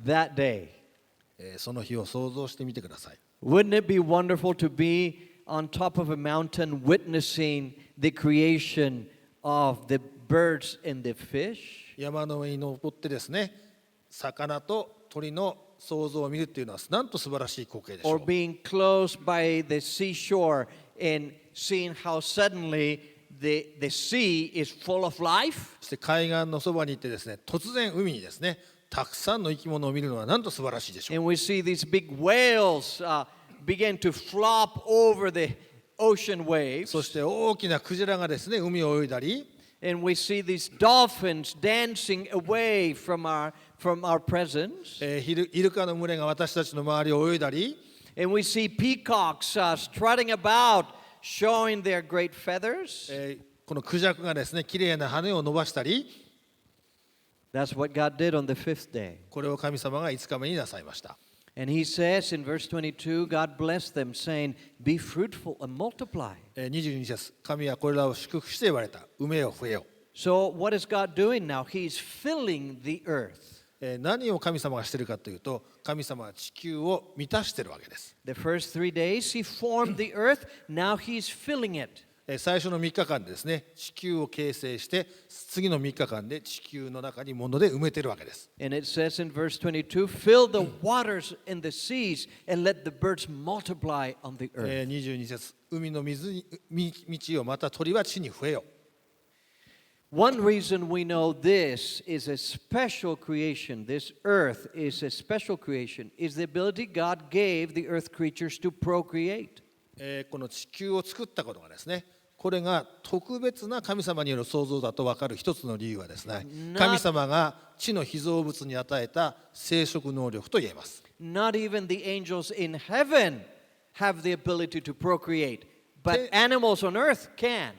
that day. その日を想像してみてください。 Wouldn't it be wonderful to be on top of a mountain witnessing the creation of the birds and the fish? 山の上に登ってですね、魚と鳥の想像を見るっていうのはなんと素晴らしい光景でしょ Or う。 being close by the seashore and seeing how suddenly the sea is full of life? そして海岸のそばに行ってですね、突然海にですね、たくさんの生き物を見るのはなんと素晴らしいでしょう。 And we see these big whales begin to flop over the ocean そ waves. して大きなクジラがですね、海を泳いだり、 And we see these dolphins dancing away from our presence. イルカの群れが私たちの周りを泳いだり、 And we see peacocks strutting about, showing their great feathers. このクジャクがですね、綺麗な羽を伸ばしたり、 That's what God did on the fifth day. これを神様が5日目になさいました。 And he says in verse 22, God blessed them, saying, Be fruitful and multiply. 22節、神はこれらを祝福して言われた。埋めよ増えよ。 So what is God doing now? He's filling the earth. 何を神様がしているかというと、神様は地球を満たしているわけです。 The first 3 days he formed the earth, now he's filling it. 最初の3日間でですね、地球を形成して、次の3日間で地球の中に物で埋めているわけです。 And it says in verse 22, Fill the waters in the seas and let the birds multiply on the earth. 22節、海の水に道をまた鳥は地に増えよ。 One reason we know this is a special creation, this earth is a special creation, is the ability God gave the earth creatures to procreate. この地球を作ったことがですね、これが特別な神様による創造だと分かる一つの理由はですね、神様が地の被造物に与えた生殖能力と言えます。 Not even the angels in heaven have the ability to procreate, but animals on earth can.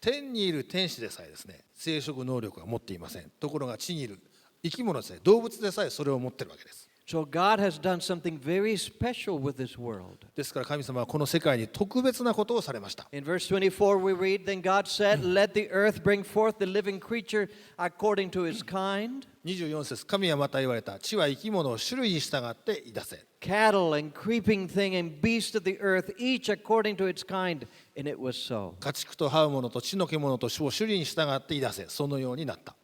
天にいる天使でさえですね、生殖能力は持っていません。ところが地にいる生き物でさえ、動物でさえそれを持っているわけです。 So God has done something very special with this world. ですから神様はこの世界に特別なことをされました。 In verse 24 we read, Then God said, Let the earth bring forth the living creature according to its kind, 24節、神はまた言われた。地は生き物を種類に従っていだせ。 cattle and creeping thing and beast of the earth, each according to its kind. And it was so. 家畜と這うものと地の獣と種を種類に従っていだせ。そのようになった。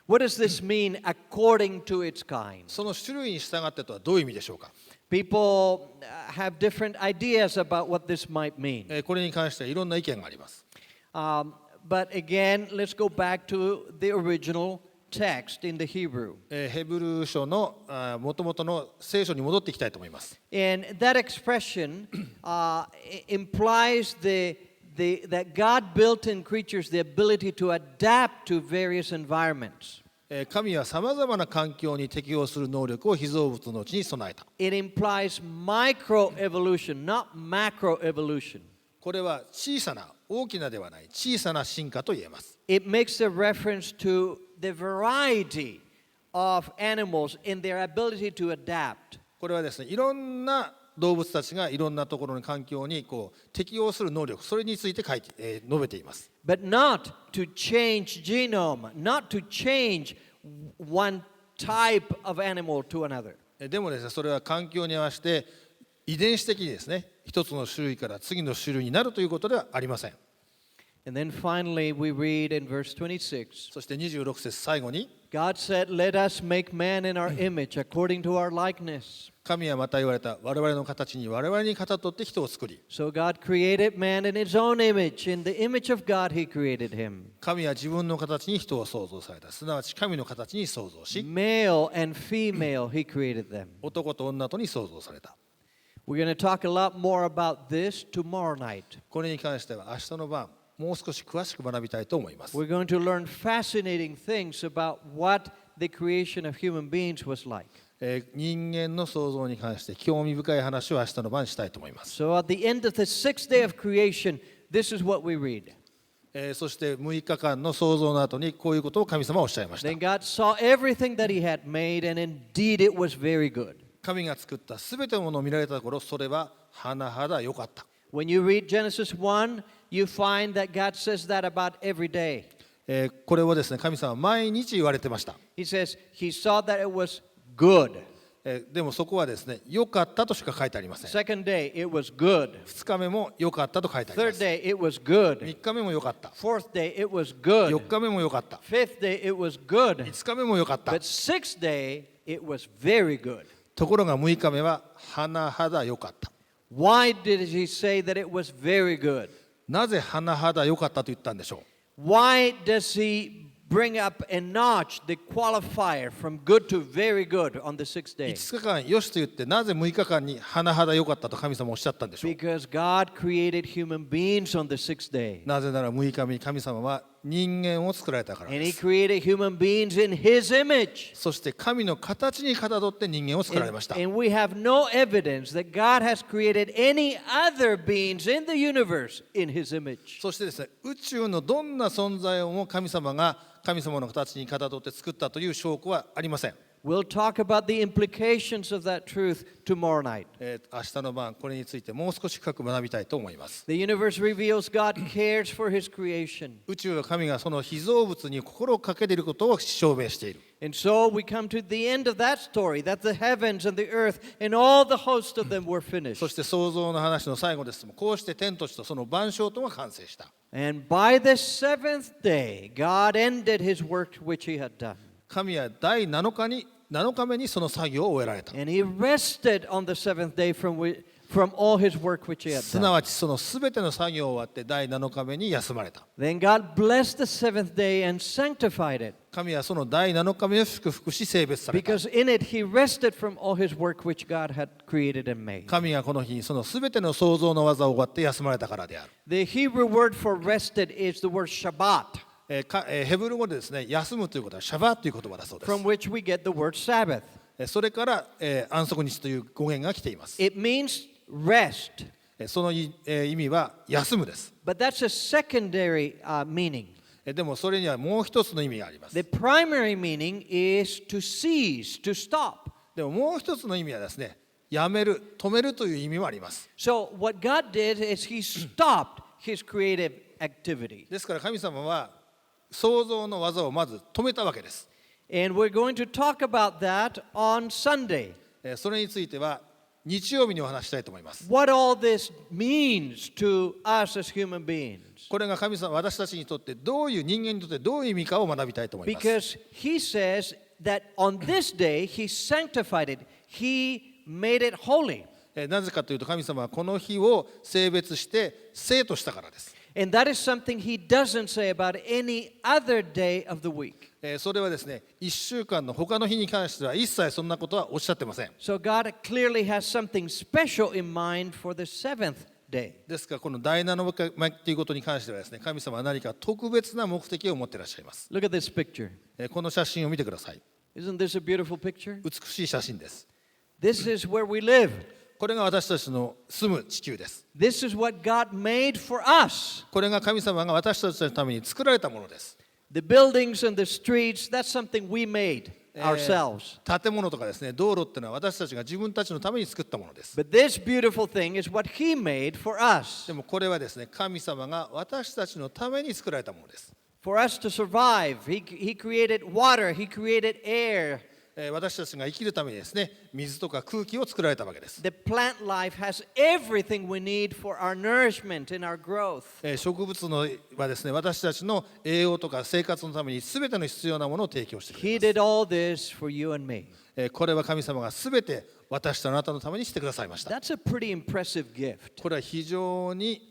What does this mean, according to its kind? その種類に従ってとはどういう意味でしょうか。 People have different ideas about what this might mean. これに関してはいろんな意見があります。 But again, let's go back to the original text in the Hebrew. ヘブル書の元々の聖書に戻っていきたいと思います。 And that expression implies that God built in creatures the ability to adapt to various environments. 神はさまざまな環境に適応する能力を被造物のうちに備えた。 It implies microevolution, not macroevolution. これは小さな、大きなではない、小さな進化と言えます。 It makes a reference to the variety of animals in their ability to adapt. これはですね、いろんな動物たちがいろんなところの環境に適応する能力、それについて述べています。 But not to change genome, not to change one type of animal to another. でもですね、それは環境に合わせて遺伝子的にですね、一つの種類から次の種類になるということではありません。 And then finally we read in verse 26, そして26節最後に、 God said, Let us make man in our image according to our likeness. 神はまた言われた。我々の形に我々に型取って人を作り。 So God created man in his own image. In the image of God he created him. 神は自分の形に人を創造された。すなわち神の形に創造し、 Male and female he created them. 男と女とに創造された。 We're going to talk a lot more about this tomorrow night. これに関しては明日の晩、もう少し詳しく学びたいと思います。 We're going to learn fascinating things about what the creation of human beings was like. 人間の創造に関して興味深い話を明日の晩したいと思います。 So at the end of the sixth day of creation, this is what we read. そして6日間の創造の後にこういうことを神様はおっしゃいました。 Then God saw everything that he had made, and indeed it was very good. 神が作ったすべてのものを見られた頃、それは甚だ良かった。 When you read Genesis 1, you find that God says that about every day. これをですね、神様は毎日言われてました。He says he saw that it was good. でもそこはですね、良かったとしか書いてありません。Second day, it was good. 2日目も良かったと書いてありま Third す。 day, it was good. 3日目も良かった。 Fourth day, it was good. 4日目も良かった。 Fifth day, it was good. 5日目も良かった。 But sixth day, it was very good. ところが6日目は甚だ良かった。Why did he say that it was very good? なぜ甚だ良かったと言ったんでしょう。 Why does he bring up a notch, the qualifier from good to very good on the sixth day? 5日間よしと言ってなぜ6日間に甚だ良かったと神様おっしゃったんでしょう。 Because God created human beings on the sixth day. なぜなら6日目に神様は人間を作られたから And で he す。 created human beings in his image. そして神の形にかたどって人間を作られました。 And we have no evidence that God has created any other beings in the universe in his image. そしてですね、宇宙のどんな存在をも神様が神様の形にかたどって作ったという証拠はありません。 We'll talk about the implications of that truth tomorrow night. 明日の晩これについてもう少し深く学びたいと思います。 The universe reveals God cares for his creation. 宇宙は神がその被造物に心をかけていることを証明している。 And so we come to the end of that story, that the heavens and the earth and all the host of them were finished. そして創造の話の最後です。こうして天と地とその万象とも完成した。 And by the seventh day, God ended his work which he had done. 神は第7日目にその作業を終えられた。 And he rested on the seventh day from all his work which he had す done. なわちそのすべての作業を終わって第7日目に休まれた。 Then God blessed the seventh day and sanctified it, 神はその第7日目を祝福し聖別された。 because in it he rested from all his work which God had created and made. 神がこの日にそのすべての創造の技を終わって休まれたからである。 The Hebrew word for rested is the word Shabbat, ヘブル語でですね、休むということはシャバという言葉だそうで from which we get the word Sabbath. す。それから安息日という語源が来ています。 It means rest, その意味は休むです。 but that's a secondary meaning. でもそれにはもう一つの意味があります。 The primary meaning is to cease, to stop. でももう一つの意味はですね、やめる、止めるという意味もあります。 So what God did is he stopped his creative activity. ですから神様は創造の技をまず止めたわけです。 And we're going to talk about that on Sunday. それについては日曜日にお話したいと思います。 What all this means to us as human beings. これが神様、私たちにとってどういう人間にとってどういう意味かを学びたいと思います。 Because he says that on this day he sanctified it. He made it holy. なぜかというと神様はこの日を聖別して聖としたからです。 And that is something he doesn't say about any other day of the week. それはですね、1週間の他の日に関しては一切そんなことはおっしゃってません。 So God clearly has something special in mind for the seventh day. ですからこの第7日目ということに関してはですね、神様は何か特別な目的を持っていらっしゃいます。 Look at this picture. この写真を見てください。 Isn't this a beautiful picture? 美しい写真です。 This is where we live. これが私たちの住む地球です。 This is what God made for us. これが神様が私たちのために作られたものです。 The buildings and the streets, that's something we made ourselves. 建物とかですね、道路っていうのは私たちが自分たちのために作ったものです。 But this beautiful thing is what He made for us. でもこれはですね、神様が私たちのために作られたものです。For us to survive, He created water, He created air. 私たちが生きるためにですね、水とか空気を作られたわけです。 The plant life has everything we need for our nourishment and our growth. 植物のはですね、私たちの栄養とか生活のために全ての必要なものを提供してく He れ did all this for you and me. ます。これは神様が全て私とあなたのためにしてくださいました。 That's a pretty impressive gift. これは非常に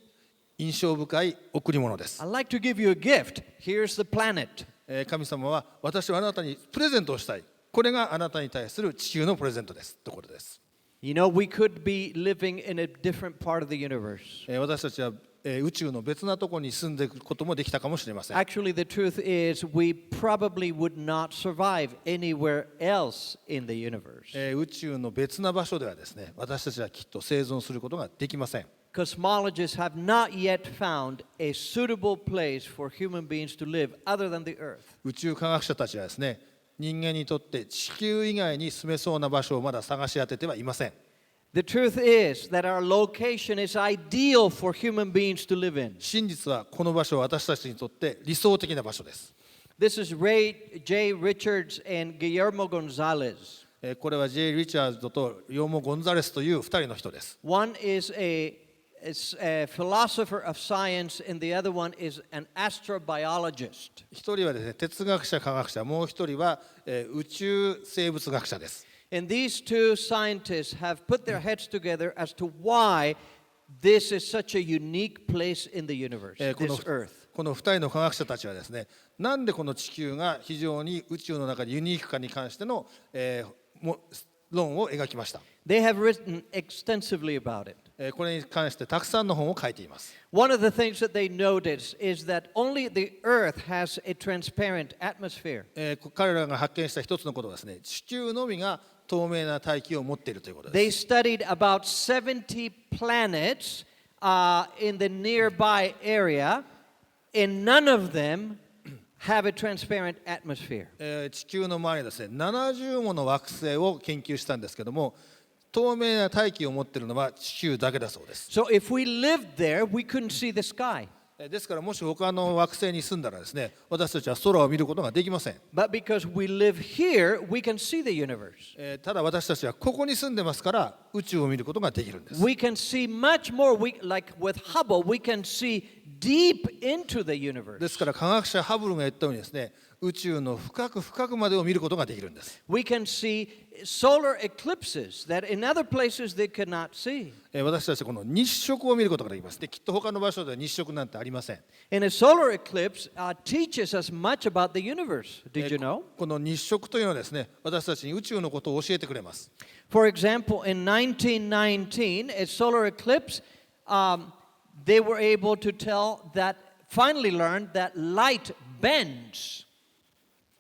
印象深い贈り物です。 I'd like to give you a gift. Here's the planet. 神様は私はあなたにプレゼントをしたい。これがあなたに対する地球のプレゼントですところです。You know, we could be living in a different part of the universe. 私たちは宇宙の別なところに住んでいくこともできたかもしれません。 Actually, the truth is, we probably would not survive anywhere else in the universe. 宇宙の別な場所ではですね、私たちはきっと生存することができません。Cosmologists have not yet found a suitable place for human beings to live other than the Earth. 宇宙科学者たちはですね、人間にとって地球以外に住めそうな場所をまだ探し当ててはいません。The truth is that our location is ideal for human beings to live in. 真実はこの場所は私たちにとって理想的な場所です。This is Ray J. Richards and Guillermo Gonzalez. これは J. リチャーズとヨモ・ゴンザレスという2人の人です。One is a philosopher of science, and the other one is an astrobiologist. 一人はですね、哲学者、科学者、もう一人は、宇宙生物学者です。And these two scientists have put their heads together as to why this is such a unique place in the universe, this Earth. この2人の科学者たちはですね、なんでこの地球が非常に宇宙の中でユニークかに関しての、論を描きました。They have written extensively about it. これに関してたくさんの本を書いています。One of the things that they notice is that only the Earth has a transparent atmosphere. 彼らが発見した一つのことはですね、地球のみが透明な大気を持っているということ They です。studied about 70 planets in the nearby area, and none of them have a transparent atmosphere. 地球の周りにですね、70もの惑星を研究したんですけども、透明な大気を持っているのは地球だけだそうです。So if we lived there, we couldn't see the sky. ですからもし他の惑星に住んだらですね、私たちは空を見ることができません。But because we live here, we can see the universe. ただ私たちはここに住んでますから宇宙を見ることができるんです。We can see much more. Like with Hubble, we can see deep into the universe. ですから科学者ハブルが言ったようにですね、宇宙の深く深くまでを見ることができるんです。We can see solar eclipses that in other places they could not see. 私たちはこの日食を見ることができます。で、きっと他の場所では日食なんてありません。And a solar eclipse teaches us much about the universe. Did you know? この日食というのはですね、私たちに宇宙のことを教えてくれます。For example, in 1919, a solar eclipse, they were able to finally learn that light bends.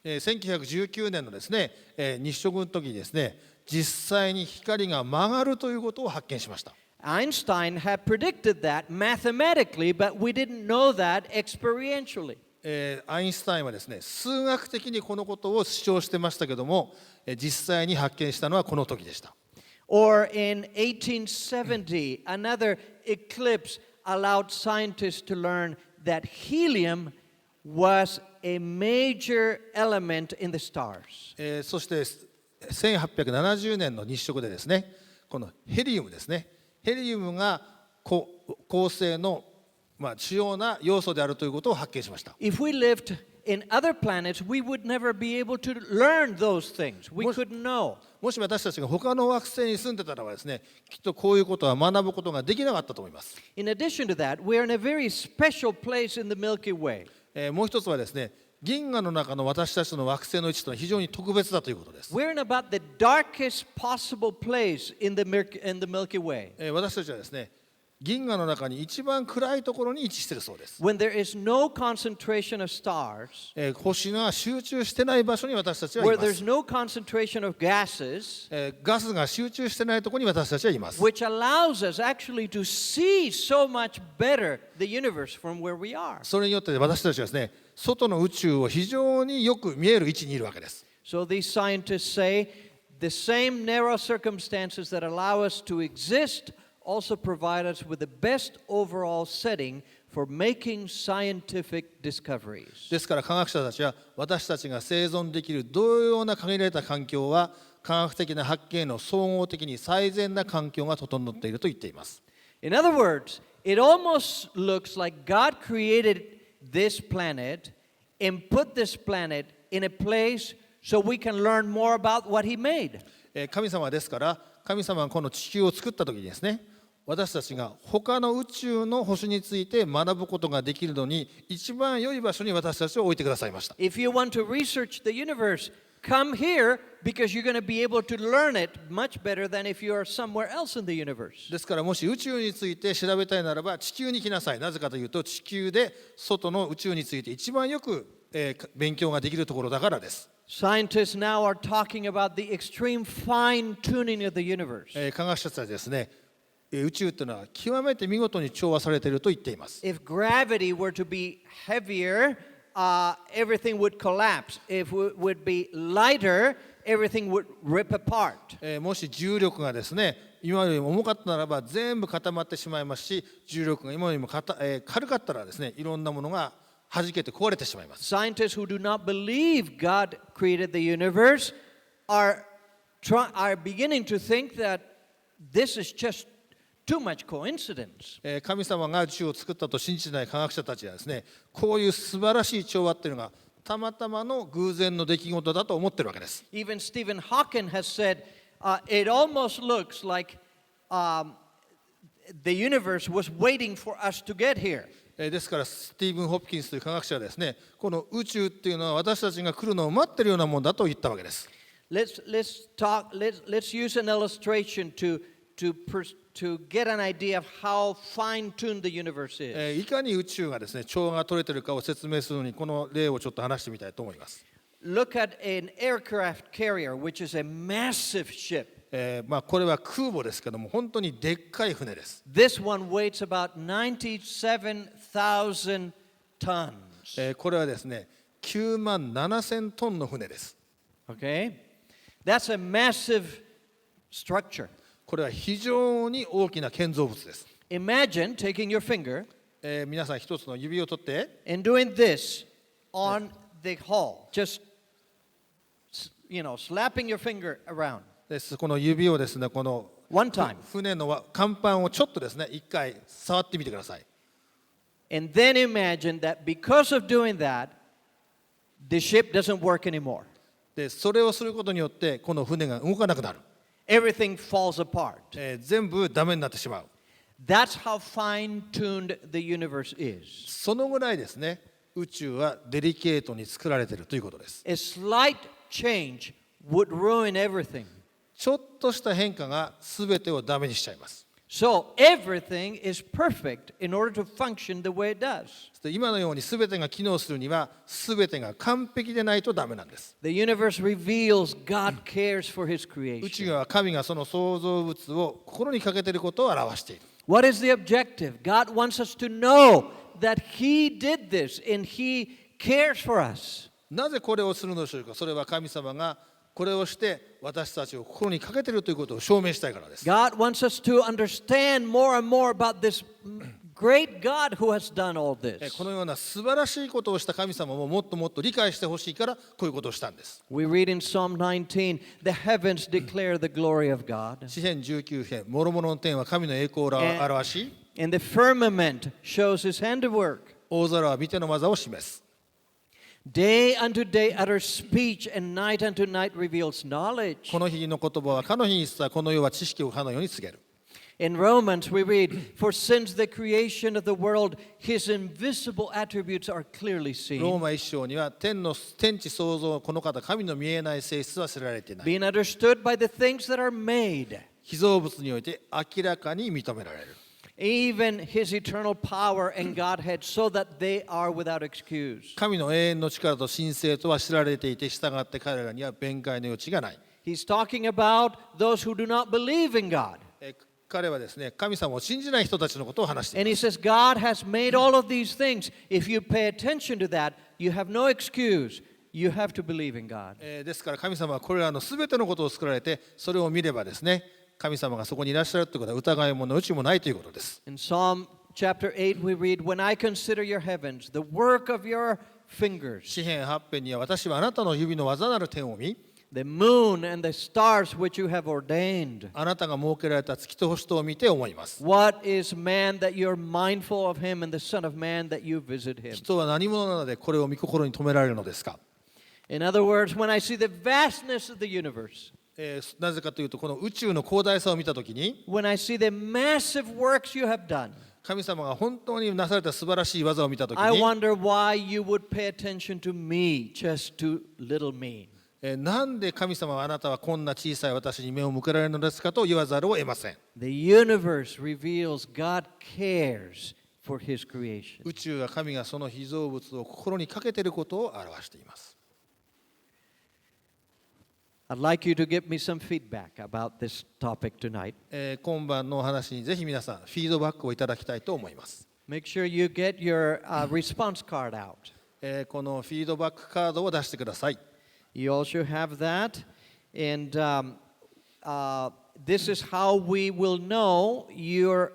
1919年のですね、日食の時にですね、実際に光が曲がるということを発見しました。Einstein had predicted that mathematically, but we didn't know that experientially. アインシュタインはですね、数学的にこのことを主張してましたけども、実際に発見したのはこの時でした。Or in 1870, another eclipse allowed scientists to learn that helium was a major element in the stars. そして1870年の日食でですね、このヘリウムですね、ヘリウムが恒星の主要な要素であるということを発見しました。If we lived in other planets, we would never be able to learn those things. We couldn't know. もし私たちが他の惑星に住んでたらばですね、きっとこういうことは学ぶことができなかったと思います。In addition to that, we are in a very special place in the Milky Way. もう一つはですね、銀河の中の私たちの惑星の位置というのは非常に特別だということです。We're in about the darkest possible place in the Milky Way. 私たちはですね、銀河の中に一番暗いところに位置しているそうです。When there is no concentration of stars, 星が集中してない場所に私たちはい where ま there's す。no concentration of gases, ガスが集中してないところに私たちはいます。 which allows us actually to see so much better the universe from where we are. それによって私たちはですね、外の宇宙を非常によく見える位置にいるわけです。So these scientists say the same narrow circumstances that allow us to exist also provide us with the best overall setting for making scientific discoveries. ですから科学者たちは私たちが生存できる同様な限られた環境は科学的な発見への総合的に最善な環境が整っていると言っています。In other words, it almost looks like God created this planet and put this planet in a place so we can learn more about what He made. 神様ですから神様がこの地球を作った時にですね、私たちが他の宇宙の星について学ぶことができるのに一番良い場所に私たちを置いてくださいました。If you want to research the universe, come here because you're going to be able to learn it much better than if you are somewhere else in the universe. ですからもし宇宙について調べたいならば地球に来なさい。なぜかというと地球で外の宇宙について一番よく勉強ができるところだからです。Scientists now are talking about the extreme fine tuning of the universe. 科学者たちはですね、宇宙というのは極めて見事に調和されていると言っています。If gravity were to be heavier, everything would collapse. If it would be lighter, everything would rip apart. もし重力がですね、今よりも重かったならば全部固まってしまいますし、重力が今よりも軽かったらですね、いろんなものが弾けて壊れてしまいます。Scientists who do not believe God created the universe are beginning to think that this is just too much coincidence. 神様が宇宙を作ったと信じてない科学者たちはですね、こういう素晴らしい調和っていうのがたまたまの偶然の出来事だと思ってるわけです。Even Stephen Hawking has said it almost looks like the universe was waiting for us to get here. ですからスティーブン・ホプキンスという科学者はですね、この宇宙っていうのは私たちが来るのを待ってるようなものだと言ったわけです。Let's use an illustration to get an idea of how fine-tuned the universe is. いかに宇宙がですね、調和が取れているかを説明するのにこの例をちょっと話してみたいと思います。Look at an aircraft carrier, which is a massive ship. これは空母ですけども、本当にでっかい船です。This one weighs about 97,000 tons. これはですね、9万7000トンの船です。Okay? That's a massive structure. これは非常に大きな建造物です。Imagine taking your finger 皆さん一つの指を取って、and doing this on the hull. Just, slapping your finger around. この指をですね、この One time. 船の甲板をちょっとですね、一回触ってみてください。And then imagine that because of doing that, the ship doesn't work anymore. で、それをすることによってこの船が動かなくなる。Everything falls apart. 全部ダメになってしまう。That's how fine-tuned the universe is. そのぐらいですね、宇宙はデリケートに作られているということです。A slight change would ruin everything. ちょっとした変化が全てをダメにしちゃいます。So everything is perfect in order to function the way it does. 今のように全てが機能するには全てが完璧でないとダメなんです。The universe reveals God cares for His 宇宙 creation. は神がその創造物を心にかけていることを表している。What is the objective? God wants us to know that He did this and He cares for us. なぜこれをするのでしょうか。それは神様がこれをして私たちを心にかけているということを証明したいからです。God wants us to understand more and more about this great God who has done all this. このような素晴らしいことをした神様ももっともっと理解してほしいからこういうことをしたんです。We read in Psalm 19, the heavens declare the glory of God, 詩編19編、諸々の天は神の栄光を表し、and the firmament shows His handiwork. 大空は御手の技を示す。Day unto day utters speech, and night unto night reveals knowledge. この日の言葉はかの日に伝え、この世は知識をかのように告げる。In Romans, we read, for since the creation of the world, His invisible attributes are clearly ロー seen, マ一章には天地創造この方神の見えない性質は知られていない。 being understood by the things that are made, 被造物において明らかに認められる。even His eternal power and Godhead, so that they are without excuse. 神の永遠の力と神聖とは知られていて、従って彼らには弁解の余地がない。He's talking about those who do not believe in God. 彼はですね、神様を信じない人たちのことを話してい And ま he す。 says, God has made all of these things. If you pay attention to that, you have no excuse. You have to believe in God. ですから神様はこれらのすべてのことを作られて、それを見ればですね、神様がそこにいらっしゃるということは疑いものうちもないということです。In Psalm chapter 8, we read, When I consider your heavens, the work of your fingers, 詩編8編には私はあなたの指の技なる天を見、the moon and the stars which you have ordained. あなたが設けられた月と星とを見て思います。 What is man that you're mindful of him, and the Son of Man that you visit him? 人は何者なのでこれを御心に留められるのですか。 In other words, when I see the vastness of the universe, なぜかというとこの宇宙の広大さを見たときに when I see the massive works you have done, 神様が本当になされた素晴らしい技を見たとき I に wonder why you would pay attention to me, just to little me. なんで神様はあなたはこんな小さい私に目を向けられるのですかと言わざるを得ません。 The universe reveals God cares for His creation. 宇宙は神がその被造物を心にかけていることを表しています。 I'd like you to give me some feedback about this topic tonight. 今晩のお話にぜひ皆さんフィードバックをいただきたいと思います。 Make sure you get your response card out. このフィードバックカードを出してください。 You also have that. And this is how we will know you're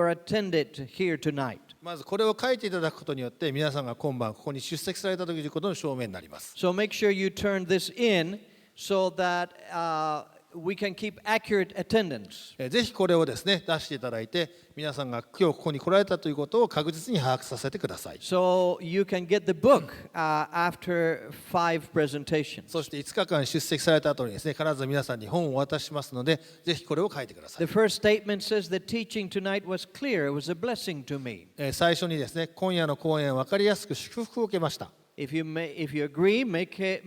attended here tonight. まずこれを書いていただくことによって皆さんが今晩ここに出席されたということの証明になります。 So make sure you turn this in so that we can keep accurate attendance. ぜひこれをですね出していただいて皆さんが今日ここに来られたということを確実に把握させてください。 So you can get the book after 5 presentations. そして5日間出席された後にですね必ず皆さんに本をお渡ししますのでぜひこれを書いてください。 The first statement says the teaching tonight was clear. It was a blessing to me. 最初にですね今夜の講演分かりやすく祝福を受けました。 If you agree, make a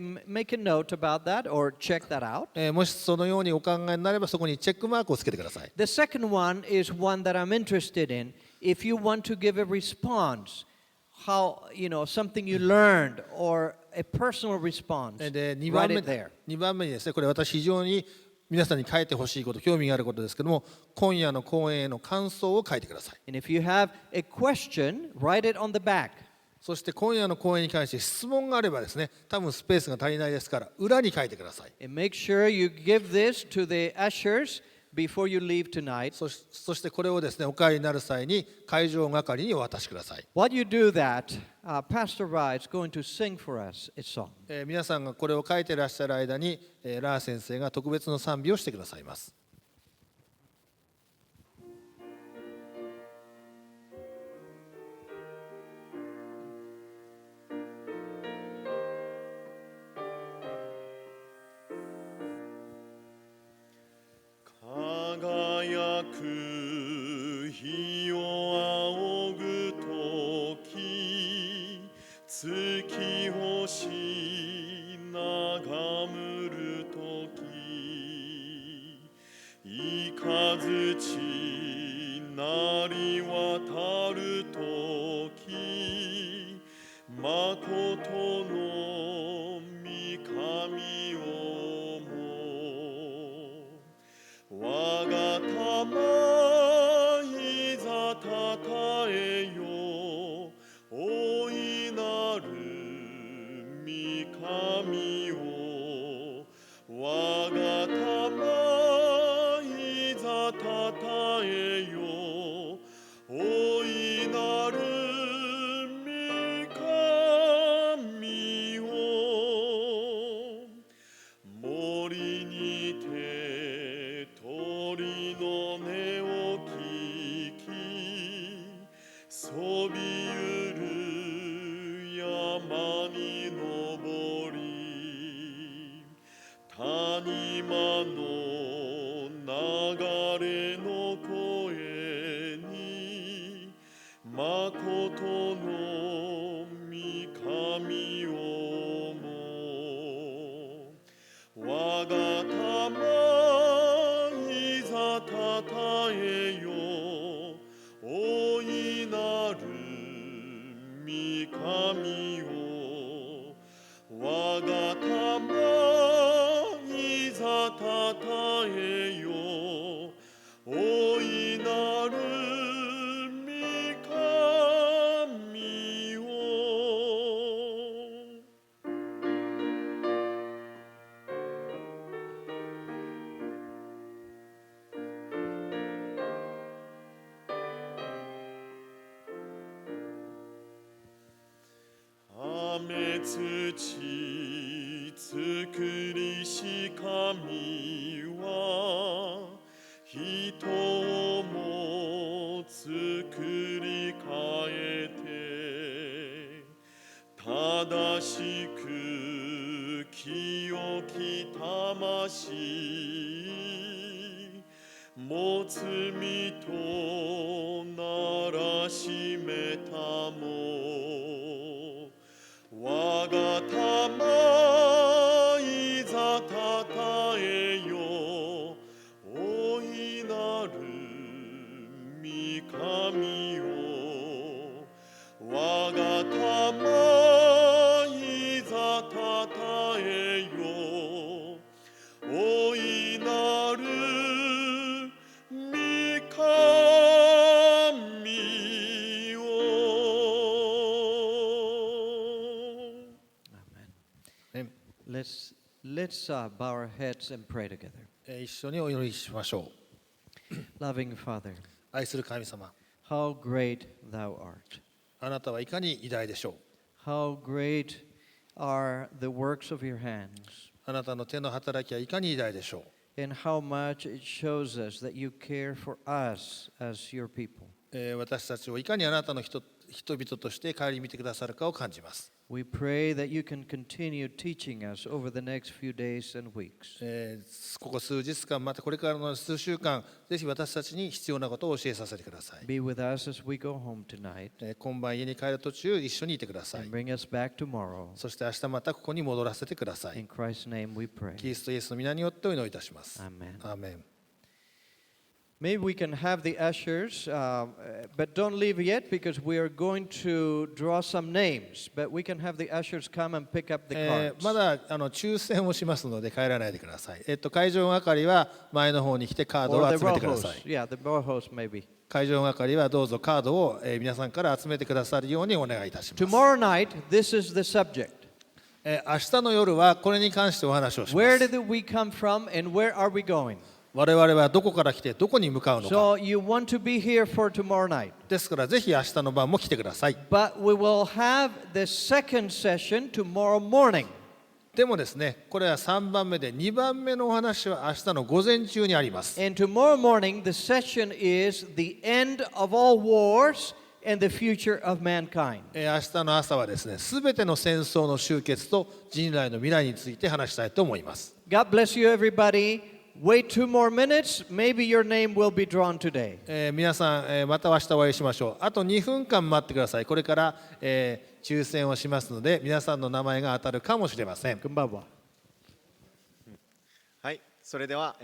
note about that or check that out. もしそのようにお考えになればそこにチェックマークをつけてください。 The second one is one that I'm interested in. If you want to give a response, how, something you learned or a personal response, で2 write 番目 it there. 2番目にですねこれ私非常に皆さんに書いてほしいこと興味があることですけども今夜の講演への感想を書いてください。 And if you have a question, write it on the back. そして今夜の講演に関して質問があればですね多分スペースが足りないですから裏に書いてください。 And make sure you give this to the ushers before you leave tonight. そしてこれをですねお帰りになる際に会場係にお渡しください。 While you do that, Pastor Ra is going to sing for us a song. 皆さんがこれを書いていらっしゃる間に、ラー先生が特別の賛美をしてくださいます。輝く日を仰ぐとき月星眺むるとき雷鳴り渡るときまことの御神をも我が魂いざたたえよ大いなる御神を我が魂いざたたえよ大いなる御神を森にて鳥の音を聞きそびゆる山に登り谷間の流れの声にまことの御神をも我が魂いざたたえよ大いなる御神を我が魂いざたたえよ大いなる御神を雨土作りし神は人をも作り変えて正しく清き魂持つ身とならしめたも我が魂いざたたえよ大いなる御神を我が魂いざたたえよ大いなる御神を Let's bow our heads and pray together. 一緒にお祈りしましょう。 Loving Father, 愛する神様、 how great thou art. あなたはいかに偉大でしょう。 How great are the works of your hands, あなたの手の働きはいかに偉大でしょう。 and how much it shows us that you care for us as your people. 私たちをいかにあなたの人々として顧みてくださるかを感じます。 We pray that you can continue teaching us over the next few days and weeks. ここ数日間、またこれからの数週間、ぜひ私たちに必要なことを教えさせてください。 Be with us as we go home tonight 今晩家に帰る途中、一緒にいてください。 and bring us back tomorrow. そして明日またここに戻らせてください。 In Christ's name we pray. キリストイエスの皆によってお祈りいたします。 Amen. アーメン。 Maybe we can have the ushers, but don't leave yet because we are going to draw some names. But we can have the ushers come and pick up the cards. まだ抽選をしますので帰らないでください。会場係は前の方に来てカード Or を the 集めてくだ row さ host. い。 Yeah, the row host maybe. 会場係はどうぞカードを皆さんから集めてくださるようにお願いいたします。 Tomorrow night, this is the subject. 明日の夜はこれに関してお話をしま Where す。 did we come from and where are we going? 我々はどこから来てどこに向かうのか。 So you want to be here for tomorrow night. ですからぜひ明日の晩も来てください。 But we will have the second session tomorrow morning. でもですね、これは3番目で2番目のお話は明日の午前中にあります。 And tomorrow morning, the session is the end of all wars and the future of mankind. 明日の朝はですね、すべての戦争の終結と人類の未来について話したいと思います。 God bless you, everybody. Wait 2 more minutes. Maybe your name will be drawn today. 皆さん、また明日お会いしましょう。あと2分間待ってください。これから、抽選をしますので、皆さんの名前が当たるかもしれません。Kumbawa. はい、それでは、